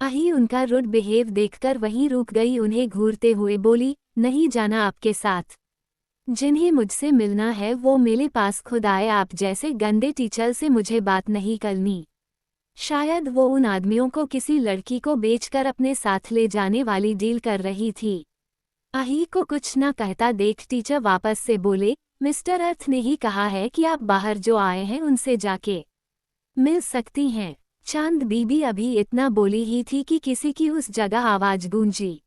आही उनका रुड बिहेव देखकर वहीं रुक गई। उन्हें घूरते हुए बोली, नहीं जाना आपके साथ। जिन्हें मुझसे मिलना है वो मेरे पास खुद आए, आप जैसे गंदे टीचर से मुझे बात नहीं करनी। शायद वो उन आदमियों को किसी लड़की को बेचकर अपने साथ ले जाने वाली डील कर रही थी। आही को कुछ न कहता देख टीचर वापस से बोले, मिस्टर अर्थ ने ही कहा है कि आप बाहर जो आए हैं उनसे जाके मिल सकती हैं। चांद बीबी अभी इतना बोली ही थी कि किसी की उस जगह आवाज गूंजी।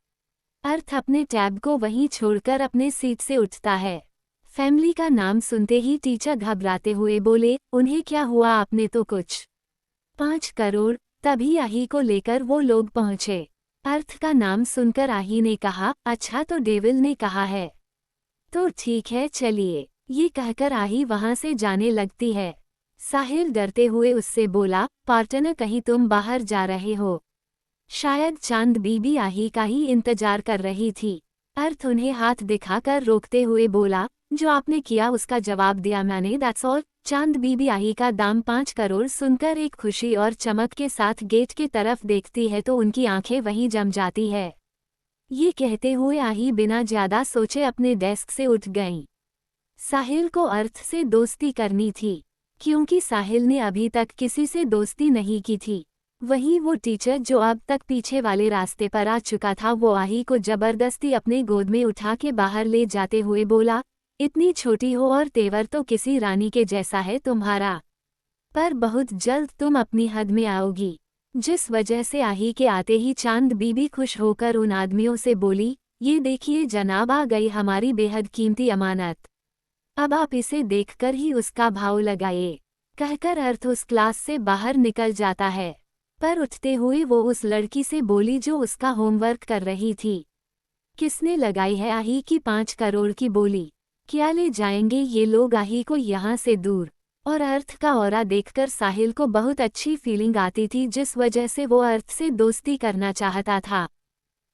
अर्थ अपने टैब को वहीं छोड़कर अपने सीट से उठता है। फैमिली का नाम सुनते ही टीचर घबराते हुए बोले, उन्हें क्या हुआ? आपने तो कुछ 5 करोड़। तभी आही को लेकर वो लोग पहुंचे। अर्थ का नाम सुनकर आही ने कहा, अच्छा तो डेविल ने कहा है तो ठीक है चलिए। ये कहकर आही वहां से जाने लगती है। साहिल डरते हुए उससे बोला, पार्टनर कहीं तुम बाहर जा रहे हो? शायद चांद बीबी आही का ही इंतजार कर रही थी। अर्थ उन्हें हाथ दिखाकर रोकते हुए बोला, जो आपने किया उसका जवाब दिया मैंने, दैट्स ऑल। चांद बीबी आही का दाम 5 करोड़ सुनकर एक खुशी और चमक के साथ गेट की तरफ देखती है तो उनकी आंखें वहीं जम जाती है। ये कहते हुए आही बिना ज्यादा सोचे अपने डेस्क से उठ गईं। साहिल को अर्थ से दोस्ती करनी थी, क्योंकि साहिल ने अभी तक किसी से दोस्ती नहीं की थी। वहीं वो टीचर जो अब तक पीछे वाले रास्ते पर आ चुका था, वो आही को जबरदस्ती अपने गोद में उठा के बाहर ले जाते हुए बोला, इतनी छोटी हो और तेवर तो किसी रानी के जैसा है तुम्हारा, पर बहुत जल्द तुम अपनी हद में आओगी। जिस वजह से आही के आते ही चांद बीबी खुश होकर उन आदमियों से बोली, ये देखिए जनाब, आ गई हमारी बेहद कीमती अमानत। अब आप इसे देखकर ही उसका भाव लगाइए। कहकर अर्थ उस क्लास से बाहर निकल जाता है। पर उठते हुए वो उस लड़की से बोली जो उसका होमवर्क कर रही थी, किसने लगाई है आही की 5 करोड़ की बोली? क्या ले जाएंगे ये लोग आही को यहाँ से दूर? और अर्थ का ऑरा देखकर साहिल को बहुत अच्छी फीलिंग आती थी, जिस वजह से वो अर्थ से दोस्ती करना चाहता था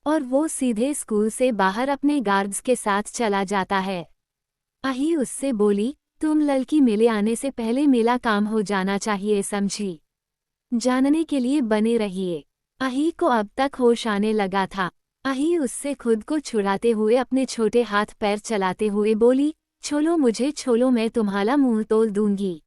और वो सीधे स्कूल से बाहर अपने गार्ड्स के साथ चला जाता है। आही उससे बोली, तुम लड़की मेले आने से पहले मेला काम हो जाना चाहिए, समझी। जानने के लिए बने रहिए। आही को अब तक होश आने लगा था। आही उससे खुद को छुड़ाते हुए अपने छोटे हाथ पैर चलाते हुए बोली, छोलो मुझे छोलो, मैं तुम्हारा मुंह तोड़ दूंगी।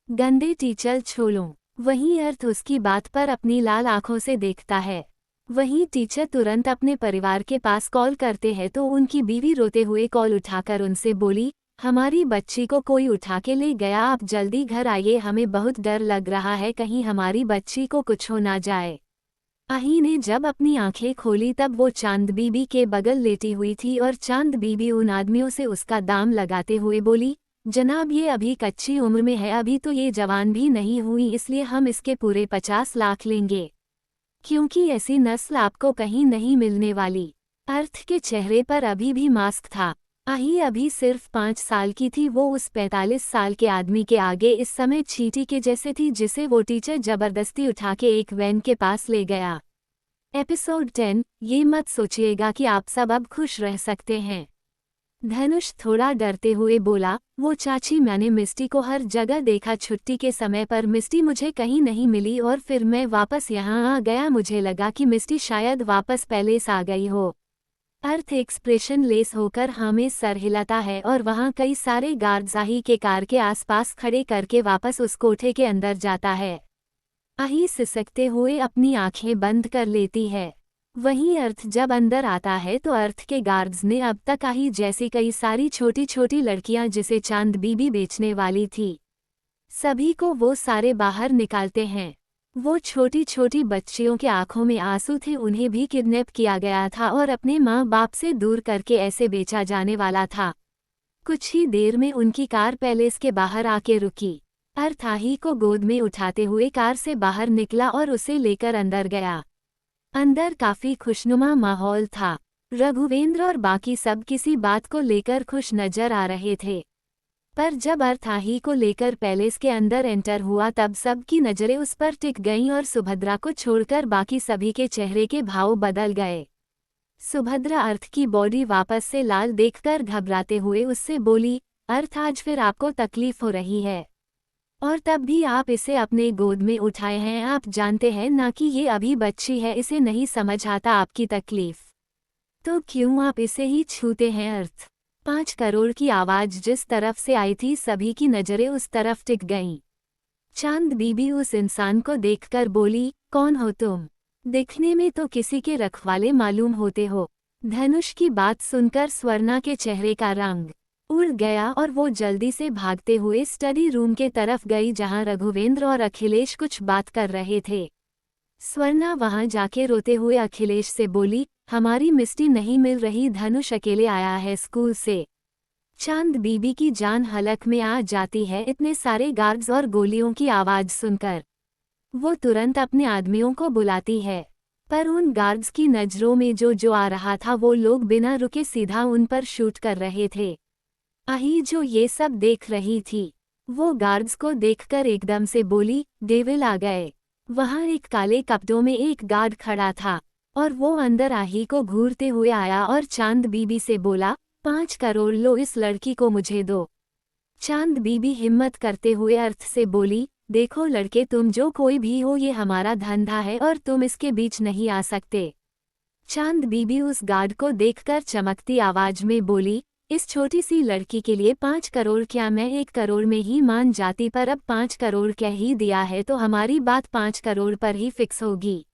गंदे टीचर छोलो। वहीं अर्थ उसकी बात पर अपनी लाल आंखों से देखता है। वहीं टीचर तुरंत अपने परिवार के पास कॉल करते हैं तो उनकी बीवी रोते हुए कॉल उठाकर उनसे बोली, हमारी बच्ची को कोई उठा के ले गया, आप जल्दी घर आइए, हमें बहुत डर लग रहा है, कहीं हमारी बच्ची को कुछ हो ना जाए। आही ने जब अपनी आंखें खोली तब वो चांद बीबी के बगल लेटी हुई थी और चांद बीबी उन आदमियों से उसका दाम लगाते हुए बोली, जनाब ये अभी कच्ची उम्र में है, अभी तो ये जवान भी नहीं हुई, इसलिए हम इसके पूरे 50 लाख लेंगे, क्योंकि ऐसी नस्ल आपको कहीं नहीं मिलने वाली। अर्थ के चेहरे पर अभी भी मास्क था। आही अभी सिर्फ 5 साल की थी, वो उस 45 साल के आदमी के आगे इस समय चींटी के जैसे थी जिसे वो टीचर जबरदस्ती उठा के एक वैन के पास ले गया। एपिसोड 10, ये मत सोचिएगा कि आप सब अब खुश रह सकते हैं। धनुष थोड़ा डरते हुए बोला, वो चाची, मैंने मिस्टी को हर जगह देखा, छुट्टी के समय पर मिस्टी मुझे कहीं नहीं मिली और फिर मैं वापस यहाँ आ गया, मुझे लगा कि मिस्टी शायद वापस पैलेस आ गई हो। अर्थ एक्सप्रेशन लेस होकर हमें सर हिलाता है और वहाँ कई सारे गार्ड्स आही के कार के आसपास खड़े करके वापस उस कोठे के अंदर जाता है। आही सिसकते हुए अपनी आंखें बंद कर लेती है। वहीं अर्थ जब अंदर आता है तो अर्थ के गार्ड्स ने अब तक आही जैसी कई सारी छोटी छोटी लड़कियां जिसे चांद बीबी बेचने वाली थी, सभी को वो सारे बाहर निकालते हैं। वो छोटी छोटी बच्चियों के आंखों में आंसू थे, उन्हें भी किडनैप किया गया था और अपने माँ बाप से दूर करके ऐसे बेचा जाने वाला था। कुछ ही देर में उनकी कार पैलेस के बाहर आके रुकी। अर्थ आही को गोद में उठाते हुए कार से बाहर निकला और उसे लेकर अंदर गया। अंदर काफी खुशनुमा माहौल था। रघुवेंद्र और बाकी सब किसी बात को लेकर खुश नजर आ रहे थे, पर जब अर्थ आही को लेकर पैलेस के अंदर एंटर हुआ तब सबकी नजरें उस पर टिक गईं और सुभद्रा को छोड़कर बाकी सभी के चेहरे के भाव बदल गए। सुभद्रा अर्थ की बॉडी वापस से लाल देखकर घबराते हुए उससे बोली, अर्थ आज फिर आपको तकलीफ हो रही है, और तब भी आप इसे अपने गोद में उठाए हैं, आप जानते हैं ना कि ये अभी बच्ची है, इसे नहीं समझ आता आपकी तकलीफ, तो क्यों आप इसे ही छूते हैं। अर्थ 5 करोड़ की आवाज जिस तरफ से आई थी सभी की नजरें उस तरफ टिक गईं। चांद बीबी उस इंसान को देखकर बोली, कौन हो तुम? दिखने में तो किसी के रखवाले मालूम होते हो। धनुष की बात सुनकर स्वर्णा के चेहरे का रंग उड़ गया और वो जल्दी से भागते हुए स्टडी रूम के तरफ गई जहां रघुवेंद्र और अखिलेश कुछ बात कर रहे थे। स्वर्णा वहां जाके रोते हुए अखिलेश से बोली, हमारी मिस्टी नहीं मिल रही, धनुष अकेले आया है स्कूल से। चांद बीबी की जान हलक में आ जाती है इतने सारे गार्ड्स और गोलियों की आवाज सुनकर। वो तुरंत अपने आदमियों को बुलाती है, पर उन गार्ड्स की नजरों में जो आ रहा था वो लोग बिना रुके सीधा उन पर शूट कर रहे थे। आही जो ये सब देख रही थी, वो गार्ड्स को देखकर एकदम से बोली, डेविल आ गए। वहां एक काले कपड़ों में एक गार्ड खड़ा था और वो अंदर आही को घूरते हुए आया और चांद बीबी से बोला, 5 करोड़ लो, इस लड़की को मुझे दो। चांद बीबी हिम्मत करते हुए अर्थ से बोली, देखो लड़के, तुम जो कोई भी हो, ये हमारा धंधा है और तुम इसके बीच नहीं आ सकते। चांद बीबी उस गार्ड को देखकर चमकती आवाज में बोली, इस छोटी सी लड़की के लिए 5 करोड़ क्या, मैं 1 करोड़ में ही मान जाती, पर अब 5 करोड़ क्या ही दिया है तो हमारी बात 5 करोड़ पर ही फिक्स होगी।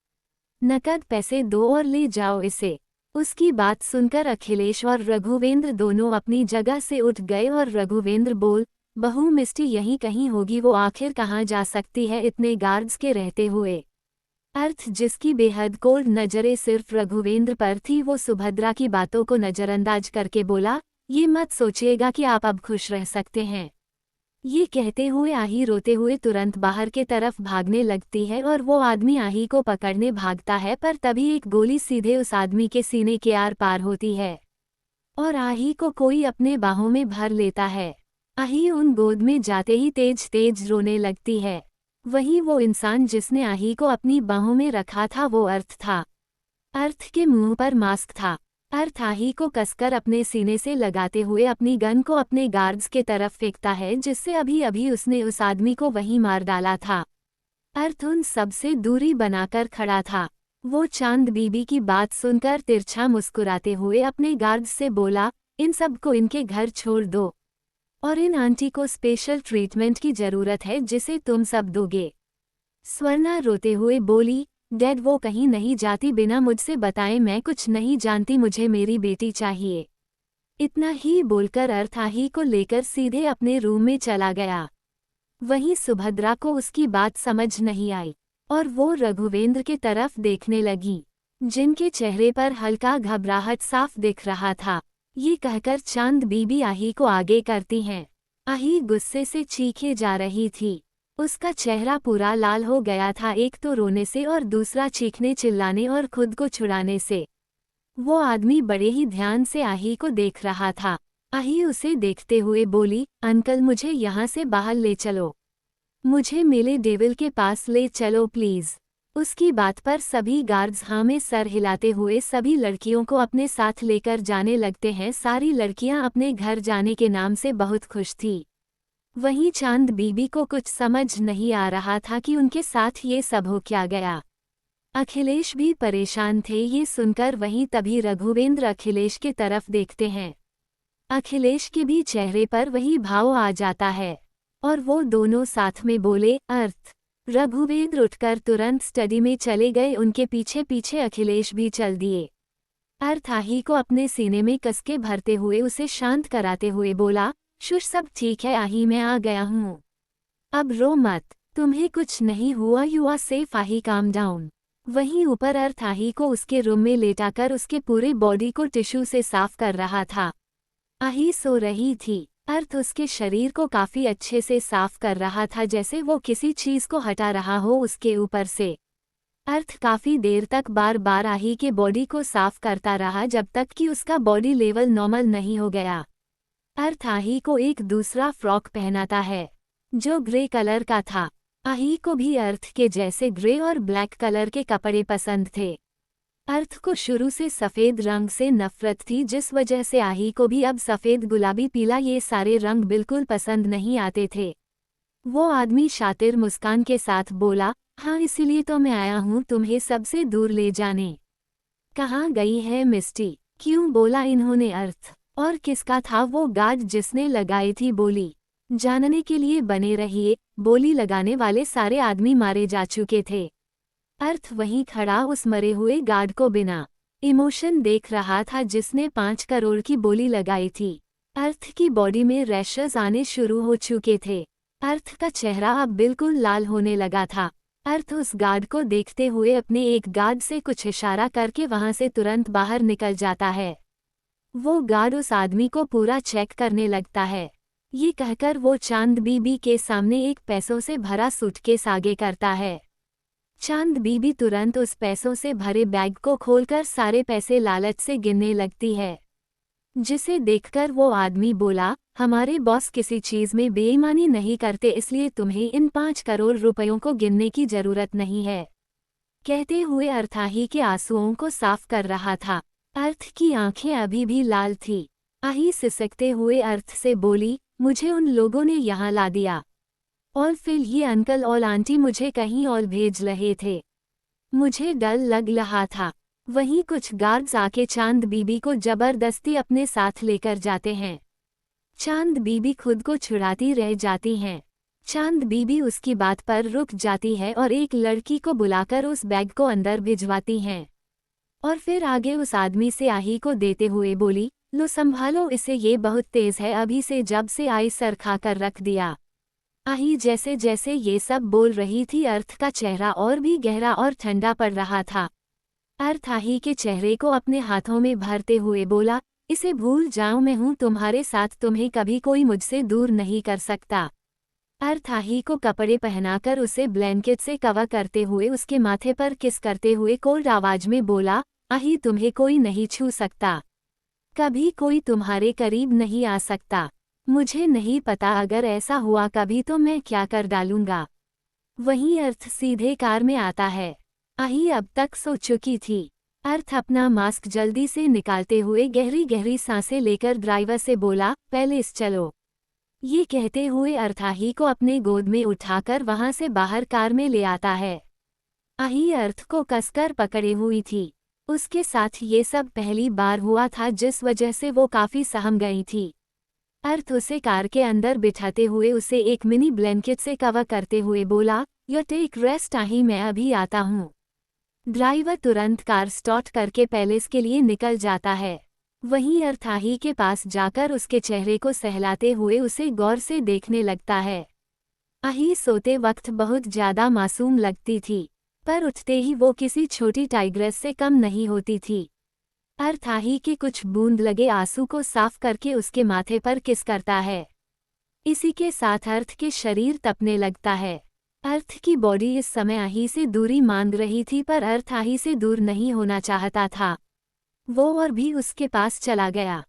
नकद पैसे दो और ले जाओ इसे। उसकी बात सुनकर अखिलेश और रघुवेंद्र दोनों अपनी जगह से उठ गए और रघुवेंद्र बोल, बहू मिस्टी यहीं कहीं होगी, वो आखिर कहाँ जा सकती है इतने गार्ड्स के रहते हुए। अर्थ जिसकी बेहद कोल्ड नजरें सिर्फ रघुवेंद्र पर थी, वो सुभद्रा की बातों को नजरअंदाज करके बोला, ये मत सोचिएगा कि आप अब खुश रह सकते हैं। ये कहते हुए आही रोते हुए तुरंत बाहर के तरफ भागने लगती है और वो आदमी आही को पकड़ने भागता है, पर तभी एक गोली सीधे उस आदमी के सीने के आर पार होती है और आही को कोई अपने बाहों में भर लेता है। आही उन गोद में जाते ही तेज तेज रोने लगती है। वही वो इंसान जिसने आही को अपनी बाहों में रखा था वो अर्थ था। अर्थ के मुंह पर मास्क था। अर्थ आही को कसकर अपने सीने से लगाते हुए अपनी गन को अपने गार्ड्स के तरफ फेंकता है, जिससे अभी अभी उसने उस आदमी को वहीं मार डाला था। अर्थ उन सब से दूरी बनाकर खड़ा था। वो चांद बीबी की बात सुनकर तिरछा मुस्कुराते हुए अपने गार्ड्स से बोला, इन सब को इनके घर छोड़ दो और इन आंटी को स्पेशल ट्रीटमेंट की जरूरत है जिसे तुम सब दोगे। स्वर्णा रोते हुए बोली, डैड वो कहीं नहीं जाती बिना मुझसे बताए, मैं कुछ नहीं जानती, मुझे मेरी बेटी चाहिए। इतना ही बोलकर अर्थ आही को लेकर सीधे अपने रूम में चला गया। वहीं सुभद्रा को उसकी बात समझ नहीं आई और वो रघुवेंद्र के तरफ देखने लगी, जिनके चेहरे पर हल्का घबराहट साफ दिख रहा था। ये कहकर चांद बीबी आही को आगे करती हैं। आही गुस्से से चीखे जा रही थी। उसका चेहरा पूरा लाल हो गया था, एक तो रोने से और दूसरा चीखने चिल्लाने और खुद को छुड़ाने से। वो आदमी बड़े ही ध्यान से आही को देख रहा था। आही उसे देखते हुए बोली, अंकल मुझे यहाँ से बाहर ले चलो, मुझे मेले डेविल के पास ले चलो प्लीज। उसकी बात पर सभी गार्ड्स हाँ में सर हिलाते हुए सभी लड़कियों को अपने साथ लेकर जाने लगते हैं। सारी लड़कियां अपने घर जाने के नाम से बहुत खुश थी। वहीं चांद बीबी को कुछ समझ नहीं आ रहा था कि उनके साथ ये सब हो क्या गया। अखिलेश भी परेशान थे ये सुनकर। वहीं तभी रघुवेंद्र अखिलेश के तरफ देखते हैं। अखिलेश के भी चेहरे पर वही भाव आ जाता है और वो दोनों साथ में बोले, अर्थ। रघुवेंद्र उठकर तुरंत स्टडी में चले गए, उनके पीछे पीछे अखिलेश भी चल दिए। अर्थ आही को अपने सीने में कसके भरते हुए उसे शांत कराते हुए बोला, शुश सब ठीक है आही, मैं आ गया हूँ, अब रो मत, तुम्हें कुछ नहीं हुआ, यू आर सेफ आही, काम डाउन। वहीं ऊपर अर्थ आही को उसके रूम में लेटाकर उसके पूरे बॉडी को टिश्यू से साफ कर रहा था। आही सो रही थी। अर्थ उसके शरीर को काफी अच्छे से साफ कर रहा था, जैसे वो किसी चीज को हटा रहा हो उसके ऊपर से। अर्थ काफी देर तक बार बार आही के बॉडी को साफ करता रहा जब तक कि उसका बॉडी लेवल नॉर्मल नहीं हो गया। अर्थ आही को एक दूसरा फ्रॉक पहनाता है जो ग्रे कलर का था। आही को भी अर्थ के जैसे ग्रे और ब्लैक कलर के कपड़े पसंद थे। अर्थ को शुरू से सफ़ेद रंग से नफरत थी, जिस वजह से आही को भी अब सफ़ेद, गुलाबी, पीला ये सारे रंग बिल्कुल पसंद नहीं आते थे। वो आदमी शातिर मुस्कान के साथ बोला, हाँ इसीलिए तो मैं आया हूँ तुम्हें सबसे दूर ले जाने। कहाँ गई है मिस्टी, क्यों बोला इन्होंने अर्थ। और किसका था वो गार्ड जिसने लगाई थी बोली, जानने के लिए बने रहिए, बोली लगाने वाले सारे आदमी मारे जा चुके थे। अर्थ वहीं खड़ा उस मरे हुए गार्ड को बिना इमोशन देख रहा था जिसने 5 करोड़ की बोली लगाई थी। अर्थ की बॉडी में रैशेस आने शुरू हो चुके थे। अर्थ का चेहरा अब बिल्कुल लाल होने लगा था। अर्थ उस गार्ड को देखते हुए अपने एक गार्ड से कुछ इशारा करके वहां से तुरंत बाहर निकल जाता है। वो गार्ड उस आदमी को पूरा चेक करने लगता है। ये कहकर वो चांद बीबी के सामने एक पैसों से भरा सूटकेस आगे करता है। चांद बीबी तुरंत उस पैसों से भरे बैग को खोलकर सारे पैसे लालच से गिनने लगती है, जिसे देखकर वो आदमी बोला, हमारे बॉस किसी चीज में बेईमानी नहीं करते, इसलिए तुम्हें इन 5 करोड़ रुपयों को गिनने की जरूरत नहीं है। कहते हुए अर्थ आही के आंसुओं को साफ कर रहा था। अर्थ की आंखें अभी भी लाल थी। आही सिसकते हुए अर्थ से बोली, मुझे उन लोगों ने यहाँ ला दिया और फिर ये अंकल और आंटी मुझे कहीं और भेज रहे थे। मुझे डर लग रहा था। वहीं कुछ गार्ड्स आके चांद बीबी को जबरदस्ती अपने साथ लेकर जाते हैं। चांद बीबी खुद को छुड़ाती रह जाती हैं। चांद बीबी उसकी बात पर रुक जाती है और एक लड़की को बुलाकर उस बैग को अंदर भिजवाती हैं और फिर आगे उस आदमी से आही को देते हुए बोली, लो संभालो इसे, ये बहुत तेज है, अभी से जब से आई सर खाकर रख दिया। आही जैसे जैसे ये सब बोल रही थी अर्थ का चेहरा और भी गहरा और ठंडा पड़ रहा था। अर्थ आही के चेहरे को अपने हाथों में भरते हुए बोला, इसे भूल जाओ, मैं हूँ तुम्हारे साथ, तुम्हें कभी कोई मुझसे दूर नहीं कर सकता। अर्थ आही को कपड़े पहनाकर उसे ब्लैंकेट से कवर करते हुए उसके माथे पर किस करते हुए कोल्ड आवाज में बोला, आही तुम्हें कोई नहीं छू सकता, कभी कोई तुम्हारे करीब नहीं आ सकता। मुझे नहीं पता अगर ऐसा हुआ कभी तो मैं क्या कर डालूंगा। वहीं अर्थ सीधे कार में आता है। आही अब तक सो चुकी थी। अर्थ अपना मास्क जल्दी से निकालते हुए गहरी गहरी सांसें लेकर ड्राइवर से बोला, पैलेस चलो। ये कहते हुए अर्थ आही को अपने गोद में उठाकर वहां से बाहर कार में ले आता है। आही अर्थ को कसकर पकड़े हुई थी। उसके साथ ये सब पहली बार हुआ था, जिस वजह से वो काफी सहम गई थी। अर्थ उसे कार के अंदर बिठाते हुए उसे एक मिनी ब्लैंकेट से कवर करते हुए बोला, यू टेक रेस्ट आही, मैं अभी आता हूँ। ड्राइवर तुरंत कार स्टार्ट करके पैलेस के लिए निकल जाता है। वहीं अर्थ आही के पास जाकर उसके चेहरे को सहलाते हुए उसे गौर से देखने लगता है। आही सोते वक्त बहुत ज्यादा मासूम लगती थी, पर उठते ही वो किसी छोटी टाइग्रेस से कम नहीं होती थी। अर्थ आही के कुछ बूंद लगे आंसू को साफ करके उसके माथे पर किस करता है। इसी के साथ अर्थ के शरीर तपने लगता है। अर्थ की बॉडी इस समय आही से दूरी मांग रही थी, पर अर्थ आही से दूर नहीं होना चाहता था। वो और भी उसके पास चला गया।